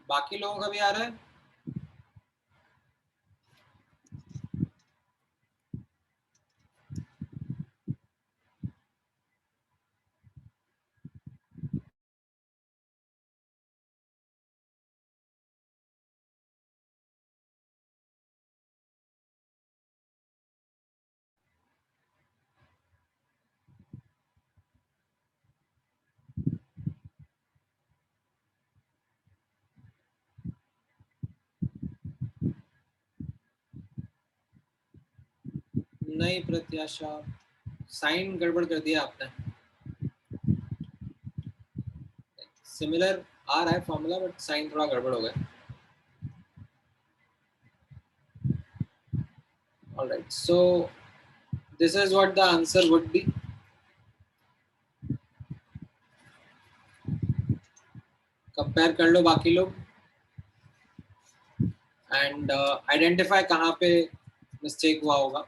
बाकी लोगों का भी आ रहा है? नहीं प्रत्याशा, साइन गड़बड़ कर दिया आपने। सिमिलर आ रहा है फॉर्मूला बट साइन थोड़ा गड़बड़ हो गया। Alright, so this is what the answer would be. Compare कर लो बाकी लोग एंड आइडेंटिफाई कहाँ पे मिस्टेक हुआ होगा।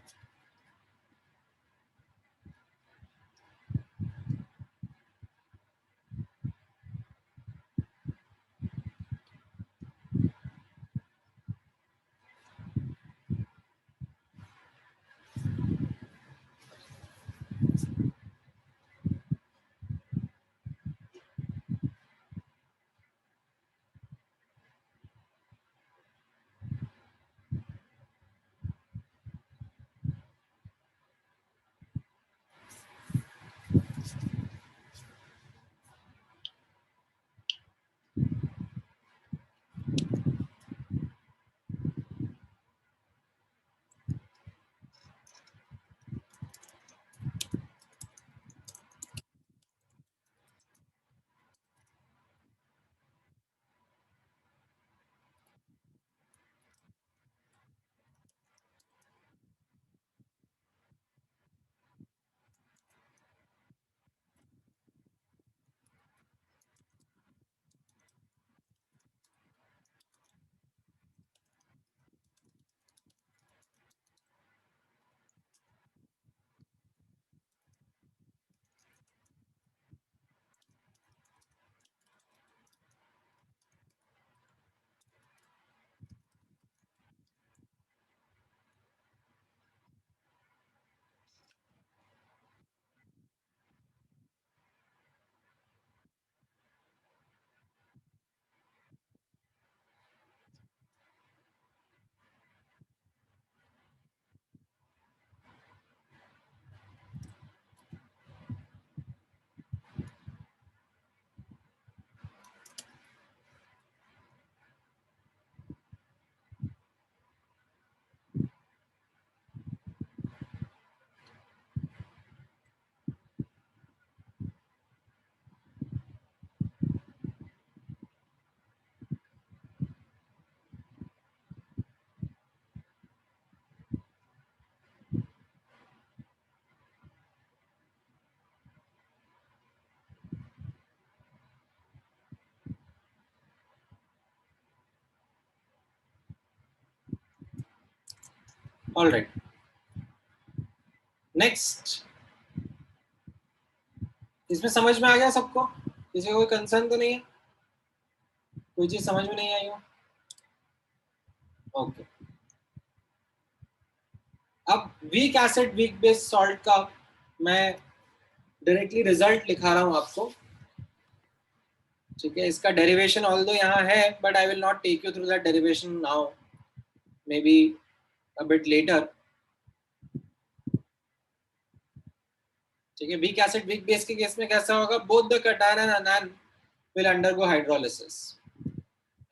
ऑल राइट, नेक्स्ट, इसमें समझ में आ गया सबको? किसी को कोई कंसर्न तो नहीं है? कोई चीज समझ में नहीं आई हो? ओके, अब week acid weak base salt का मैं डायरेक्टली रिजल्ट लिखा रहा हूं आपको, ठीक है? इसका डेरिवेशन ऑल्दो यहाँ है, but I will not take you through that derivation now, may be a bit later, ठीक है? वीक एसिड वीक बेस के केस में कैसा होगा? Both the cation and anion will undergo hydrolysis,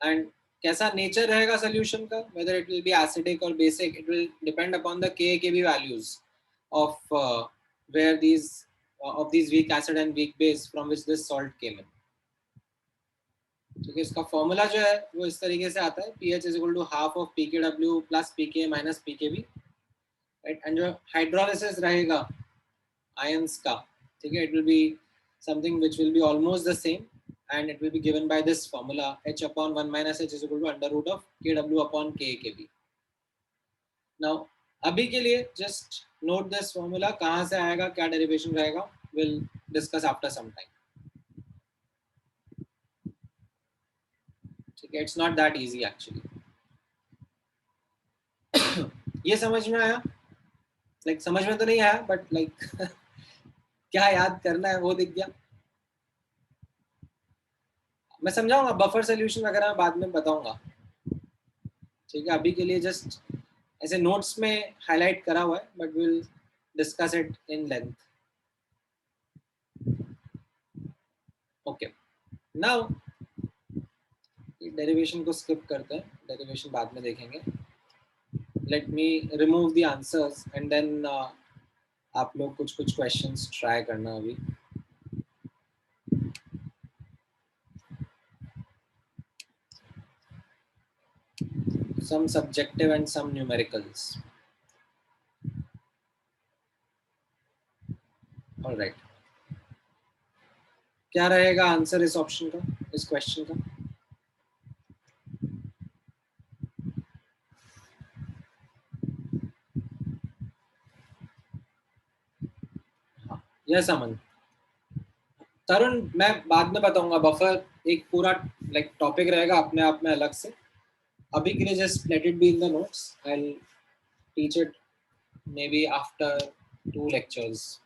and कैसा nature रहेगा सोल्यूशन का, whether it will be acidic or basic, it will depend upon the KKB values of where these of these weak acid and weak base from which this salt came in, ठीक है? इसका formula जो है वो इस तरीके से आता है, pH is equal to half of pKw plus pK minus pKb, right? And जो हाइड्रोलिसिस रहेगा आयंस का, ठीक है, it will be something which will be almost the same, and it will be given by this formula, H upon 1 minus H is equal to under root of Kw upon KKB. Now अभी के लिए just note this formula, कहाँ से आएगा, क्या derivation रहेगा, we'll discuss after some time, ठीक है? It's not that easy actually. ये समझ में आया? Like समझ में तो नहीं आया, but like क्या याद करना है वो दिख गया? मैं समझाऊंगा, बफर सोल्यूशन वगैरह मैं बाद में बताऊंगा, ठीक है? अभी के लिए जस्ट ऐसे नोट्स में हाईलाइट करा हुआ है, but will discuss it in length. Okay, now derivation को स्किप करते हैं, डेरिवेशन बाद में देखेंगे. Let me remove the answers and then आप लोग कुछ कुछ क्वेश्चंस ट्राई करना अभी. Some subjective and some numericals. All right. क्या रहेगा आंसर इस ऑप्शन का, इस क्वेश्चन का? हाँ, यस अमन. तरुण मैं बाद में बताऊंगा, बफर एक पूरा लाइक टॉपिक रहेगा अपने आप में अलग से. अभी के लिए just let it be in the notes, I will teach it may be after 2 lectures.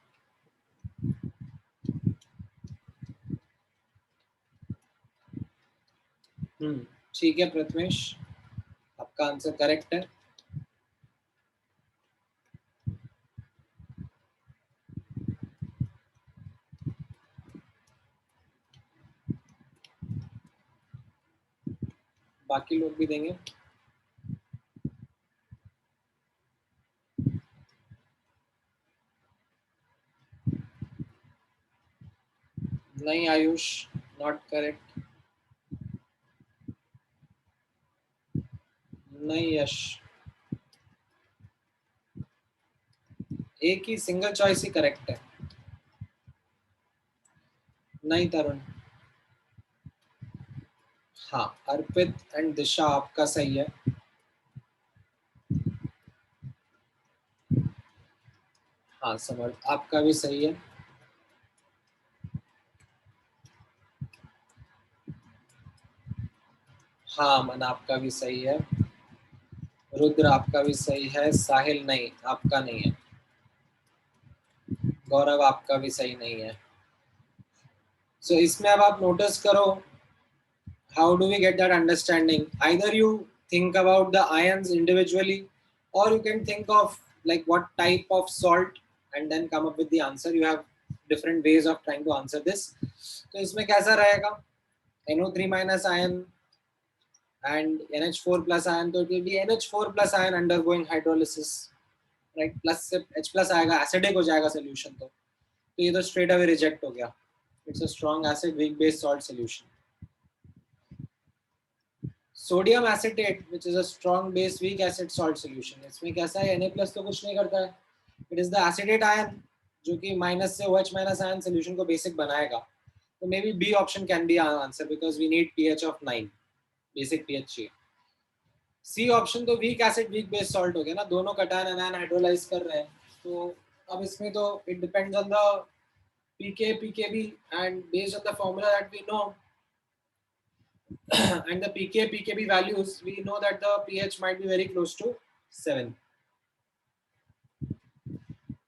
ठीक है प्रथमेश, आपका आंसर करेक्ट है. बाकी लोग भी देंगे. नहीं आयुष, नॉट करेक्ट. नहीं यश, एक ही सिंगल चॉइस ही करेक्ट है. नहीं तरुण. हाँ, अर्पित एंड दिशा आपका सही है. हाँ समर्थ आपका भी सही है. हाँ मन आपका भी सही है. रुद्र आपका भी सही है. साहिल नहीं, आपका नहीं है. गौरव आपका भी सही नहीं है. सो इसमें अब आप नोटिस करो, how do we get that understanding? Either you think about the ions individually, or you can think of like what type of salt and then come up with the answer. You have different ways of trying to answer this. तो इसमें कैसा रहेगा? NO3 minus ion and NH4 plus ion, तो it will be NH4 plus ion undergoing hydrolysis, right? Plus से H plus आएगा, acidic हो जाएगा solution. तो ये तो straight away reject हो गया. It's a strong acid weak base salt solution. Sodium acetate which is a strong base weak acid salt solution, इसमें कैसा है? Na+ तो कुछ नहीं करता है. It is the acetate ion जो कि माइनस से OH minus ion solution को बेसिक बनाएगा. तो may be B option can be our answer because we need pH of 9, basic pH चाहिए. सी ऑप्शन तो week acid weak base salt हो गया ना, दोनों कटायन एनायन हाइड्रोलाइज कर रहे हैं, तो अब इसमें तो it depends on the pK pKb and based on the formula that we know and the pK pKb values, we know that the pH might be very close to 7.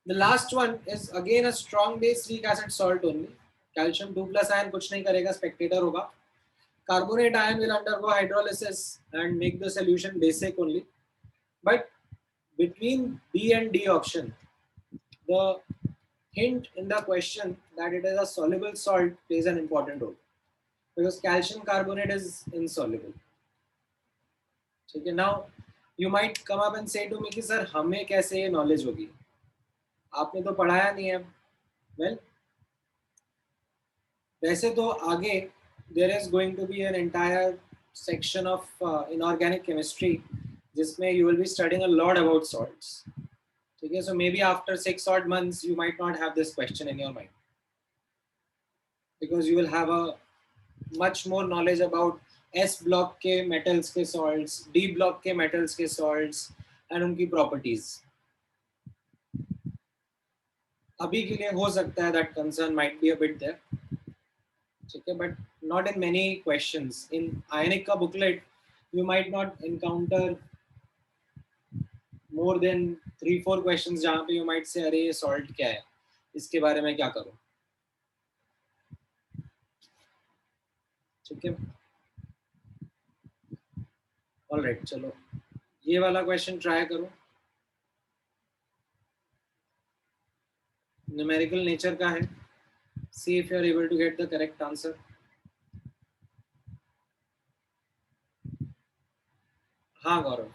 The last one is again a strong base weak acid salt only. Calcium 2 plus ion कुछ नहीं करेगा, spectator होगा. Carbonate ion will undergo hydrolysis and make the solution basic only. But between B and D option, the hint in the question that it is a soluble salt plays an important role, because calcium carbonate is insoluble. ठीक है. Now you might come up and say to me कि sir हमें कैसे ये knowledge होगी, आपने तो पढ़ाया नहीं है. Well, वैसे तो आगे there is going to be an entire section of inorganic chemistry जिसमें you will be studying a lot about salts. ठीक है. So maybe after 6 odd months you might not have this question in your mind, because you will have a much more knowledge about S block के metals के salts, D block के metals के salts and उनकी properties. अभी के लिए हो सकता है that concern might be a bit there. ठीक है, but not in many questions. In ionic का booklet, you might not encounter more than 3-4 questions जहाँ पे you might say अरे ये salt क्या है, इसके बारे में क्या करूँ. ठीक है. ऑलराइट, चलो ये वाला क्वेश्चन ट्राई करो. न्यूमेरिकल नेचर का है. See if you are able to get the correct answer. हाँ गौरव.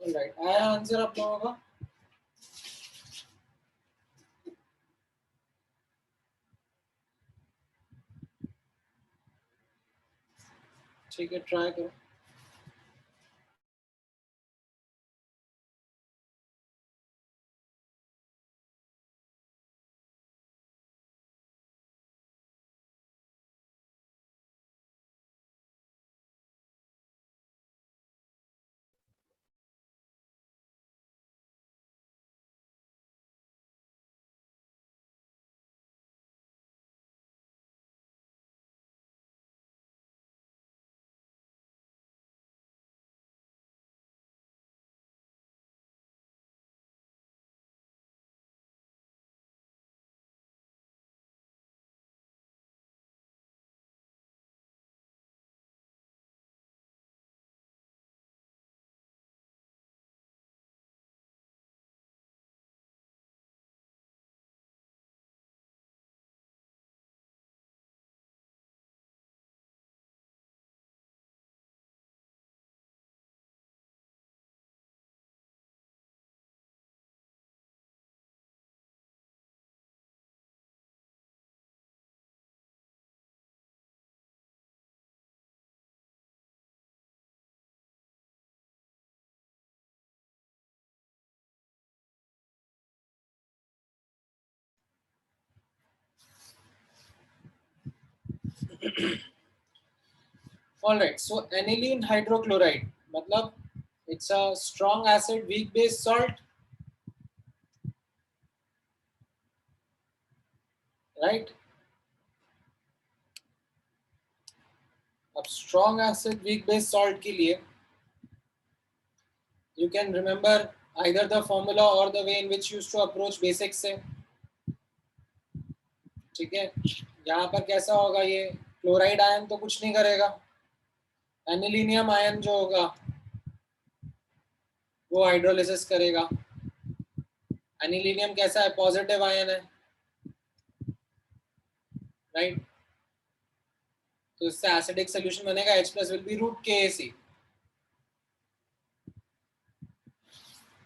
ऑलराइट, आया आंसर आप लोगों का. ठीक है, ट्राई करो. All right, so aniline hydrochloride मतलब it's a strong acid weak base salt, right? अब strong acid weak base salt के लिए you can remember either the formula or the way in which you used to approach basics से, ठीक है? यहाँ पर कैसा होगा, ये क्लोराइड आयन तो कुछ नहीं करेगा, एनिलीनियम आयन जो होगा वो हाइड्रोलिसिस करेगा। एनिलीनियम कैसा है, पॉजिटिव आयन है, राइट? तो इससे एसिडिक सोल्यूशन बनेगा, H plus will be root KAC,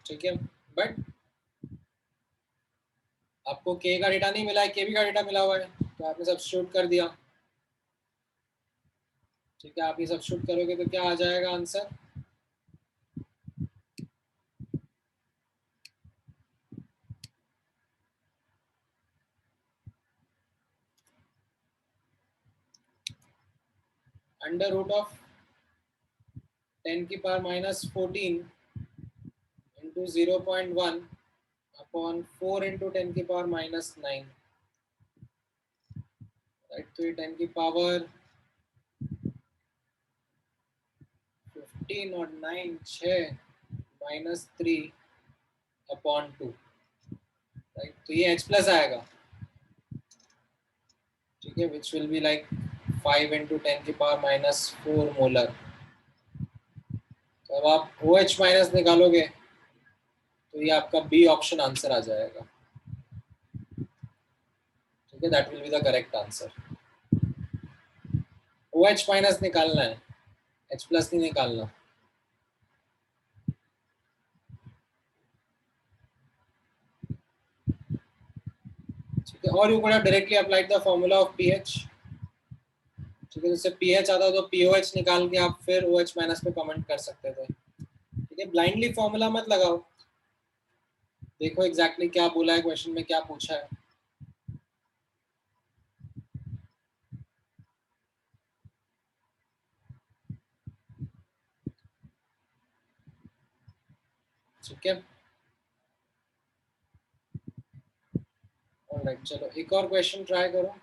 ठीक है? बट आपको K का डेटा नहीं मिला है, KB का डेटा मिला हुआ है, तो आपने सब्स्टिट्यूट कर दिया, ठीक है? आप ये सब्स्टिट्यूट करोगे तो क्या आ जाएगा आंसर? अंडर रूट ऑफ 10 की power minus 14 into 0.1 upon 4 into 10 की पावर माइनस 9, राइट? तो ये 10 की पावर 15 और 9 6 माइनस 3 अपॉन 2, राइट? तो ये H प्लस आएगा, ठीक है? Which will be like 5 into 10 की पावर माइनस 4 मोलर। तो अब आप OH माइनस निकालोगे तो ये आपका बी ऑप्शन आंसर आ जाएगा, ठीक है? That will be the correct answer. OH minus निकालना है, H प्लस नहीं निकालना, ठीक है? और you could have directly applied the formula of pH, ठीक है? जैसे पीएच आता तो पीओएच निकाल के आप फिर OH माइनस पे कमेंट कर सकते थे, ठीक है? ब्लाइंडली फॉर्मूला मत लगाओ, देखो एग्जैक्टली क्या बोला है क्वेश्चन में, क्या पूछा है, ठीक है? ऑलराइट, चलो एक और क्वेश्चन ट्राई करो।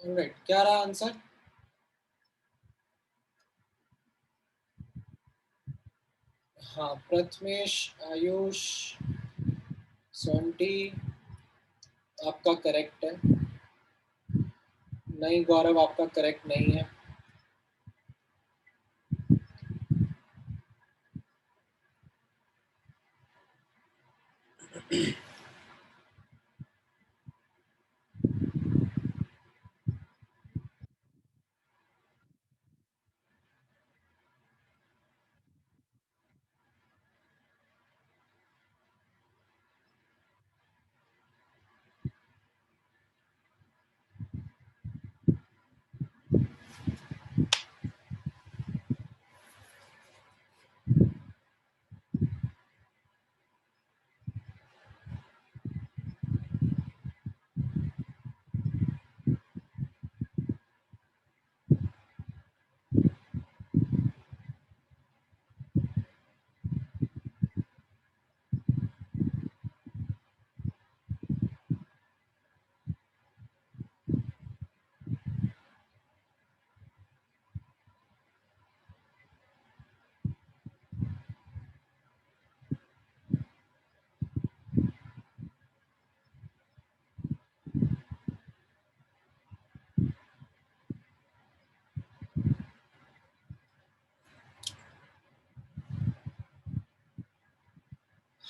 ऑलराइट, क्या रहा आंसर? हाँ, प्रथमेश, आयुष, सोंटी आपका करेक्ट है। नहीं गौरव, आपका करेक्ट नहीं है।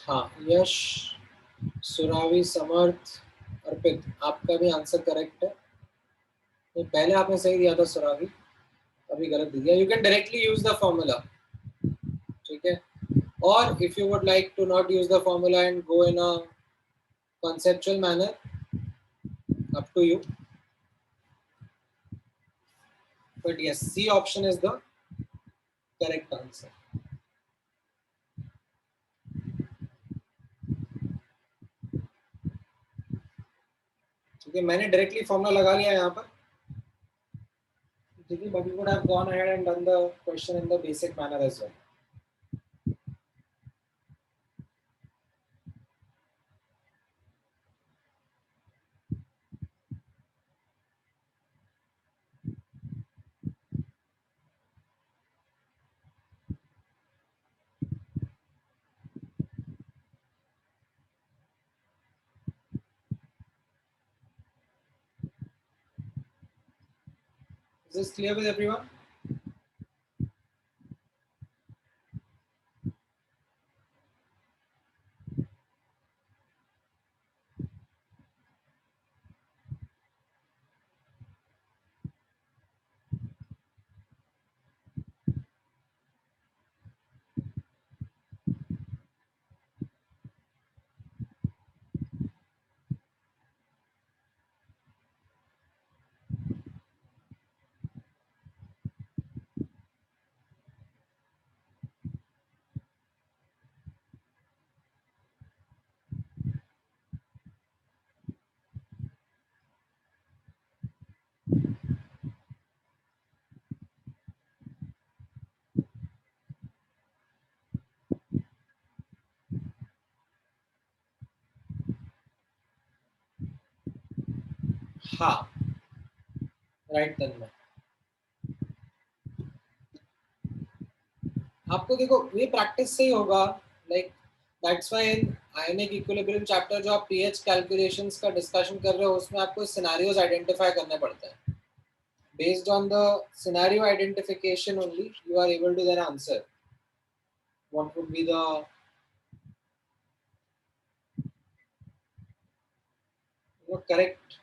हाँ, यश, सुरावी, समर्थ, अर्पित, आपका भी आंसर करेक्ट है। नहीं, पहले आपने सही दिया था सुरावी, अभी गलत दिया। You can directly use the formula, ठीक है। और if you would like to not use the formula and go in a conceptual manner, up to you, but yes, C option is the correct answer. ठीक है, मैंने directly formula लगा लिया यहाँ पर, ठीक है, but you would have gone ahead and done the question in the basic manner as well. Is this clear with everyone? हाँ, राइट तन्मय। आपको देखो ये प्रैक्टिस से ही होगा, like that's why in ionic equilibrium chapter जो आप पीएच कैलकुलेशंस का discussion कर रहे हो उसमें आपको सिनेरियोज आइडेंटिफाई करने पड़ते हैं। Based on the scenario identification only you are able to then answer what would be the correct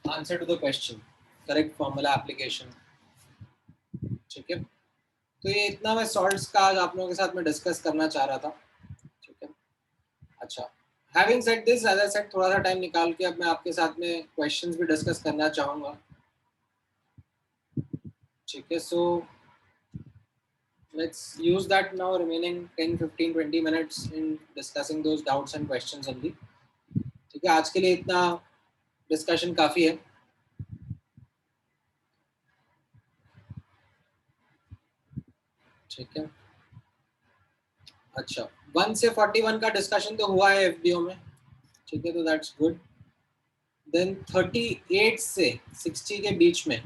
answer to the question, correct formula application, ठीक है। तो ये इतना मैं सॉल्ट्स का आज आप लोगों के साथ में डिस्कस करना चाह रहा था, ठीक है। अच्छा, having said this, as I said, थोड़ा सा टाइम निकाल के अब मैं आपके साथ में क्वेश्चंस भी डिस्कस करना चाहूंगा, ठीक है। सो let's use that now, remaining 10 15 20 minutes in discussing those doubts and questions only, ठीक है। आज के लिए इतना डिस्कशन काफी है, ठीक है। अच्छा, 1 से 41 का डिस्कशन तो हुआ है एफडीओ में, ठीक है, तो दैट्स गुड। देन 38 से 60 के बीच में,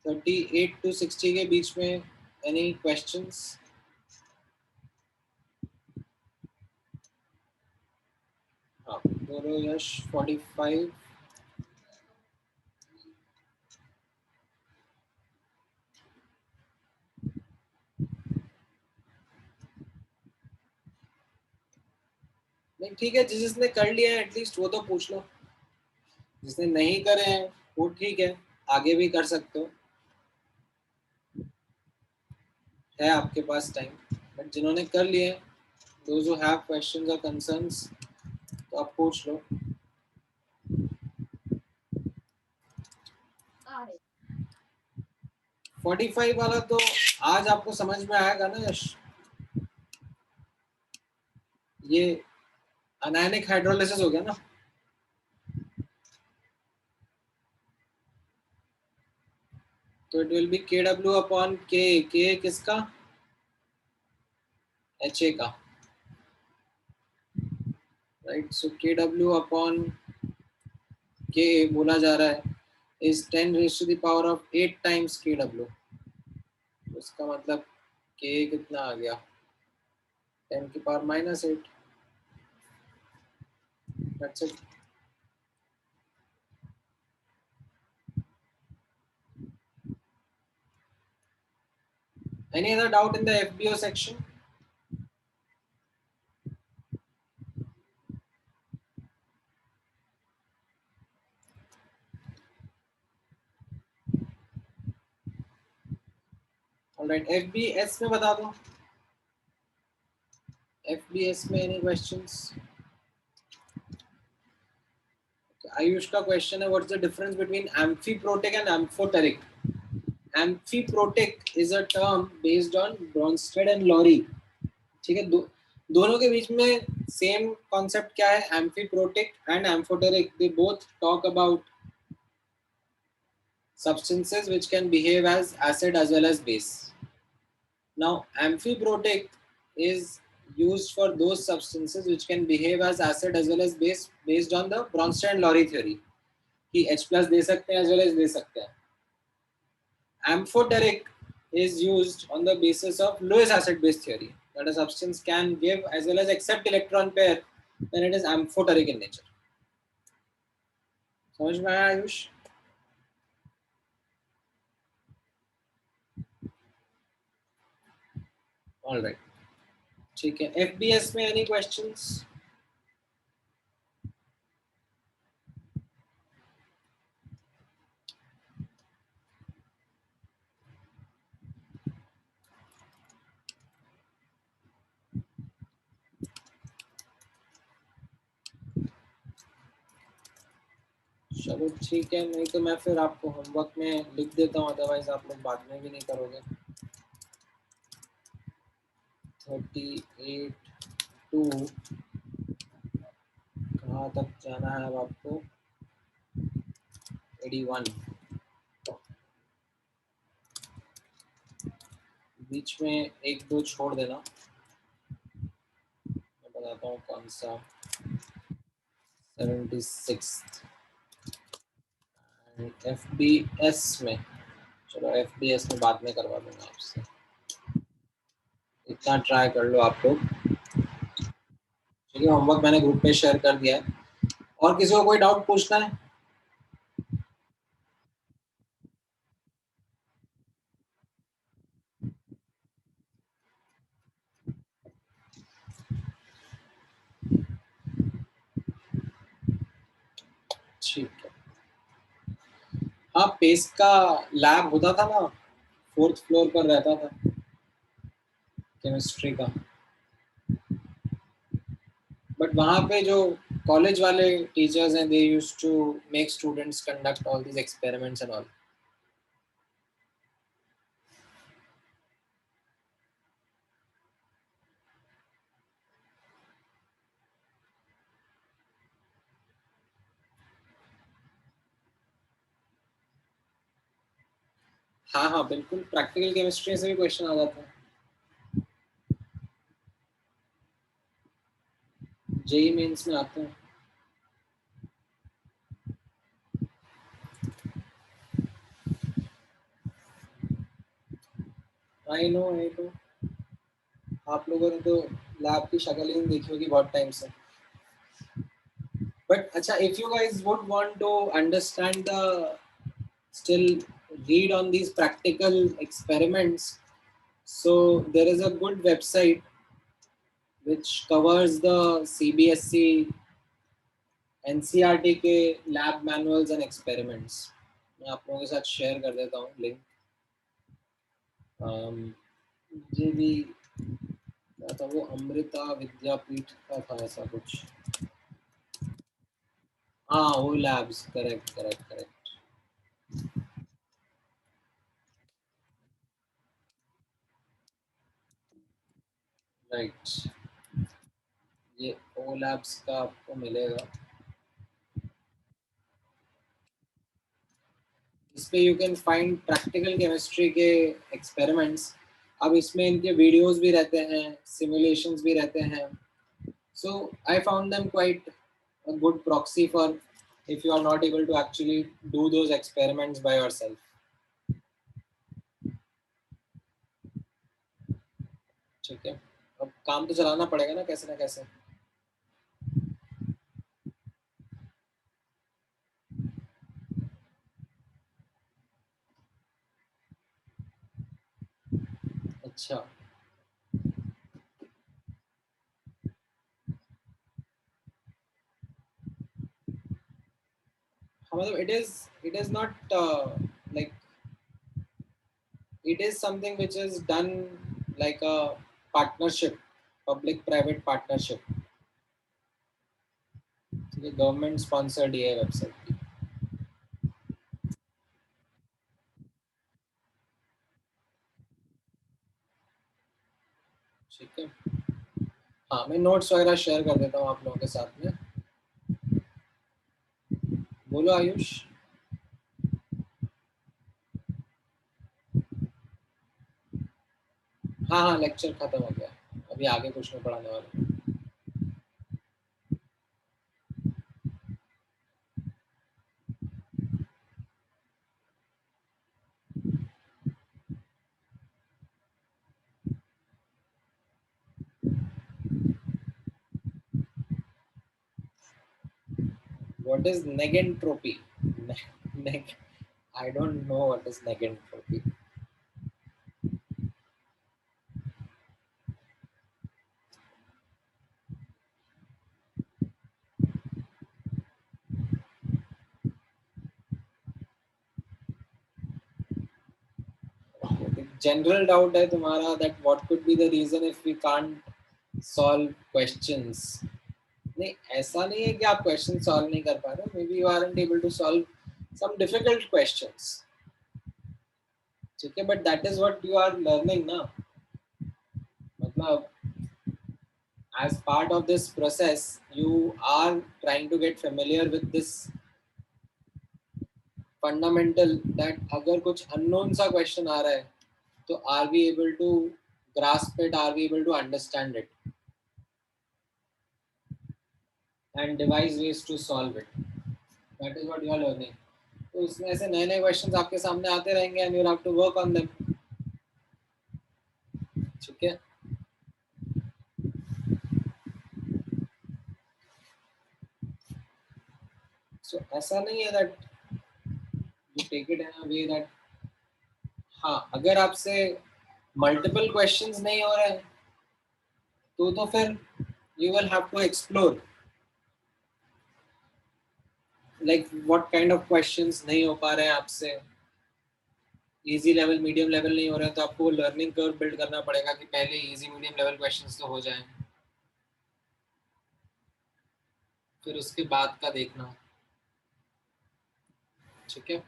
38 to 60 के बीच में एनी क्वेश्चंस? हाँ, बोलो यश। 45। नहीं ठीक है, जिसने कर लिया है एटलीस्ट वो तो पूछ लो, जिसने नहीं करे हैं वो ठीक है, आगे भी कर सकते हो, है आपके पास टाइम। बट जिन्होंने कर लिए, those who have questions or concerns, तो आप पूछ लो। Alright. 45 वाला तो आज आपको समझ में आएगा ना यश? ये अनायनिक हाइड्रोलिसिस हो गया ना? तो it will B KW upon के किसका? HA का, राइट? सो KW अपॉन के बोला जा रहा है is 10 raised to the power of 8 times KW। उसका मतलब K कितना आ गया? 10 की power -8। That's it। Any other doubt in the FBO section? Alright, FBS में बता दो। FBS में any questions? आयुष का क्वेश्चन है, what's the difference between amphiprotic and amphoteric? Amphiprotic is a term based on Bronsted and Lowry. ठीक है, दोनों के बीच में सेम कॉन्सेप्ट क्या है? Amphiprotic and amphoteric, they both talk about substances which can behave as acid as well as base. Now amphiprotic is used for those substances which can behave as acid as well as base based on the Bronsted and Lowry theory कि H+ दे सकते हैं as well as दे सकते हैं. Amphoteric is used on the basis of Lewis acid base theory, that a substance can give as well as accept electron pair, then it is amphoteric in nature. समझ में आया Ayush? All right, ठीक है। FBS में any questions? चलो ठीक है, नहीं तो मैं फिर आपको होमवर्क में लिख देता हूँ, अदरवाइज आप लोग बाद में भी नहीं करोगे। 38 टू कहाँ तक जाना है अब आपको? 81। बीच में एक दो छोड़ देना, मैं बताता हूँ कौन सा। 76 FBS में, चलो FBS में बाद में करवा दूंगा आपसे, इतना ट्राई कर लो आप लोग। ठीक है, होमवर्क मैंने ग्रुप पे शेयर कर दिया है। और किसी को कोई डाउट पूछना है? ठीक है। हाँ, पेस का लैब होता था ना, 4th फ्लोर पर रहता था केमिस्ट्री का, बट वहाँ पे जो कॉलेज वाले टीचर्स हैं, they used to make students conduct all these experiments and all. हाँ हाँ बिल्कुल, प्रैक्टिकल केमिस्ट्री से भी क्वेश्चन आ जाता है। जेई मेंस में आते हैं। आई नो आप लोगों ने तो लैब की शक्ल ही नहीं देखी होगी बहुत टाइम से। बट अच्छा, if you guys would want to understand still read on these practical experiments, so there is a good website which covers the CBSE NCERT के lab manuals and experiments. मैं आप लोगों के साथ शेयर कर देता हूँ लिंक। ये भी क्या था वो, अमृता विद्यापीठ का था ऐसा कुछ। हाँ वो labs, correct correct correct. Right, ये ओ लैब्स का आपको मिलेगा। इस पे you can find practical chemistry के एक्सपेरिमेंट्स। अब इसमें इनके वीडियोस भी रहते हैं, सिमुलेशंस भी रहते हैं। So I found them quite a good proxy for if you are not able to actually do those experiments by yourself. ठीक है, अब काम तो चलाना पड़ेगा ना कैसे ना कैसे। अच्छा, मतलब it is not like it is something which is done like a partnership, public private partnership। ये गवर्नमेंट स्पॉन्सर्ड ये वेबसाइट। ठीक है, हाँ मैं नोट्स वगैरह शेयर कर देता हूँ आप लोगों के साथ में। बोलो आयुष। हाँ हाँ लेक्चर खत्म हो गया, अभी आगे कुछ नहीं पढ़ाने वाले। What is negentropy? I don't know what is negentropy. General doubt है तुम्हारा that what could be the reason if we can't solve questions। नहीं ऐसा नहीं है कि आप क्वेश्चन सॉल्व नहीं कर पा रहे, may be you aren't able to solve some difficult questions. ठीक है, but that is what you are learning ना। मतलब as part of this process you are trying to get familiar with this fundamental that अगर कुछ unknown सा question आ रहा है तो are we able to grasp it, are we able to understand it and devise ways to solve it। that is what you are learning। तो इसमें ऐसे नए नए क्वेश्चंस आपके सामने आते रहेंगे and you'll have to work on them। ठीक है, so ऐसा नहीं है that you take it in a way that हाँ अगर आपसे मल्टीपल क्वेश्चंस नहीं हो रहे तो फिर you will have to explore like what kind of questions नहीं हो पा रहे हैं आपसे, इजी लेवल मीडियम लेवल नहीं हो रहे हैं, तो आपको लर्निंग कर्व बिल्ड करना पड़ेगा कि पहले इजी मीडियम लेवल क्वेश्चंस तो हो जाएं, फिर उसके बाद का देखना। ठीक है,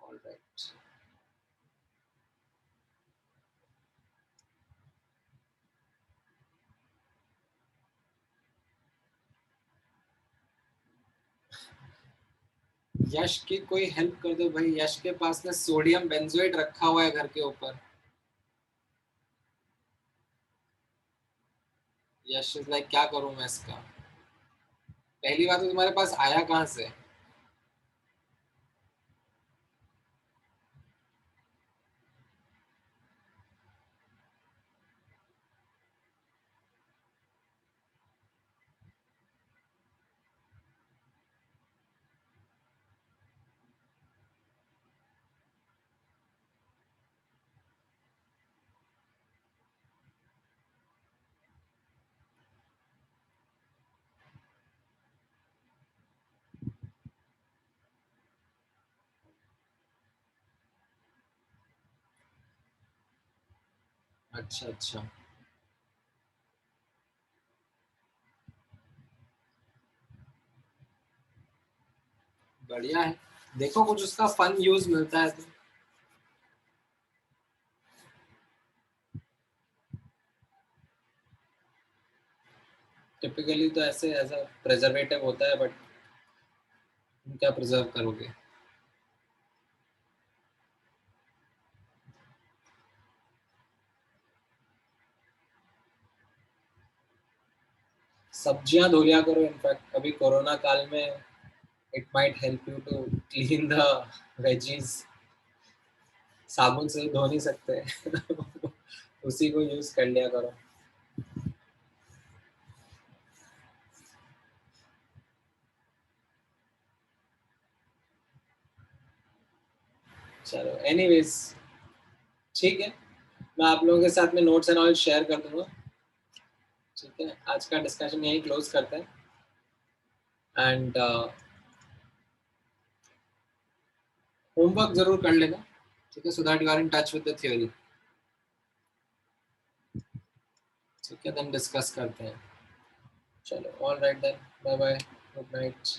ऑलराइट। यश की कोई हेल्प कर दो भाई, यश के पास में सोडियम बेंजोएट रखा हुआ है घर के ऊपर। यश इज लाइक क्या करूं मैं इसका। पहली बात तो तुम्हारे पास आया कहाँ से? अच्छा अच्छा, बढ़िया है। देखो कुछ उसका फन यूज मिलता है तो। टिपिकली तो ऐसे एज अ प्रिजर्वेटिव होता है, बट तुम क्या प्रिजर्व करोगे? सब्जियां धो लिया करो, इनफैक्ट अभी कोरोना काल में it might help you to clean the veggies. साबुन से धो नहीं सकते उसी को यूज कर लिया करो। चलो एनीवेज, ठीक है, मैं आप लोगों के साथ में नोट्स एंड ऑल शेयर कर दूंगा। ठीक है, आज का डिस्कशन यही क्लोज करते हैं। एंड होमवर्क जरूर कर लेना, ठीक है, so that you are in touch with the theory. ठीक है, देन डिस्कस करते हैं। चलो all right then, bye bye, good night.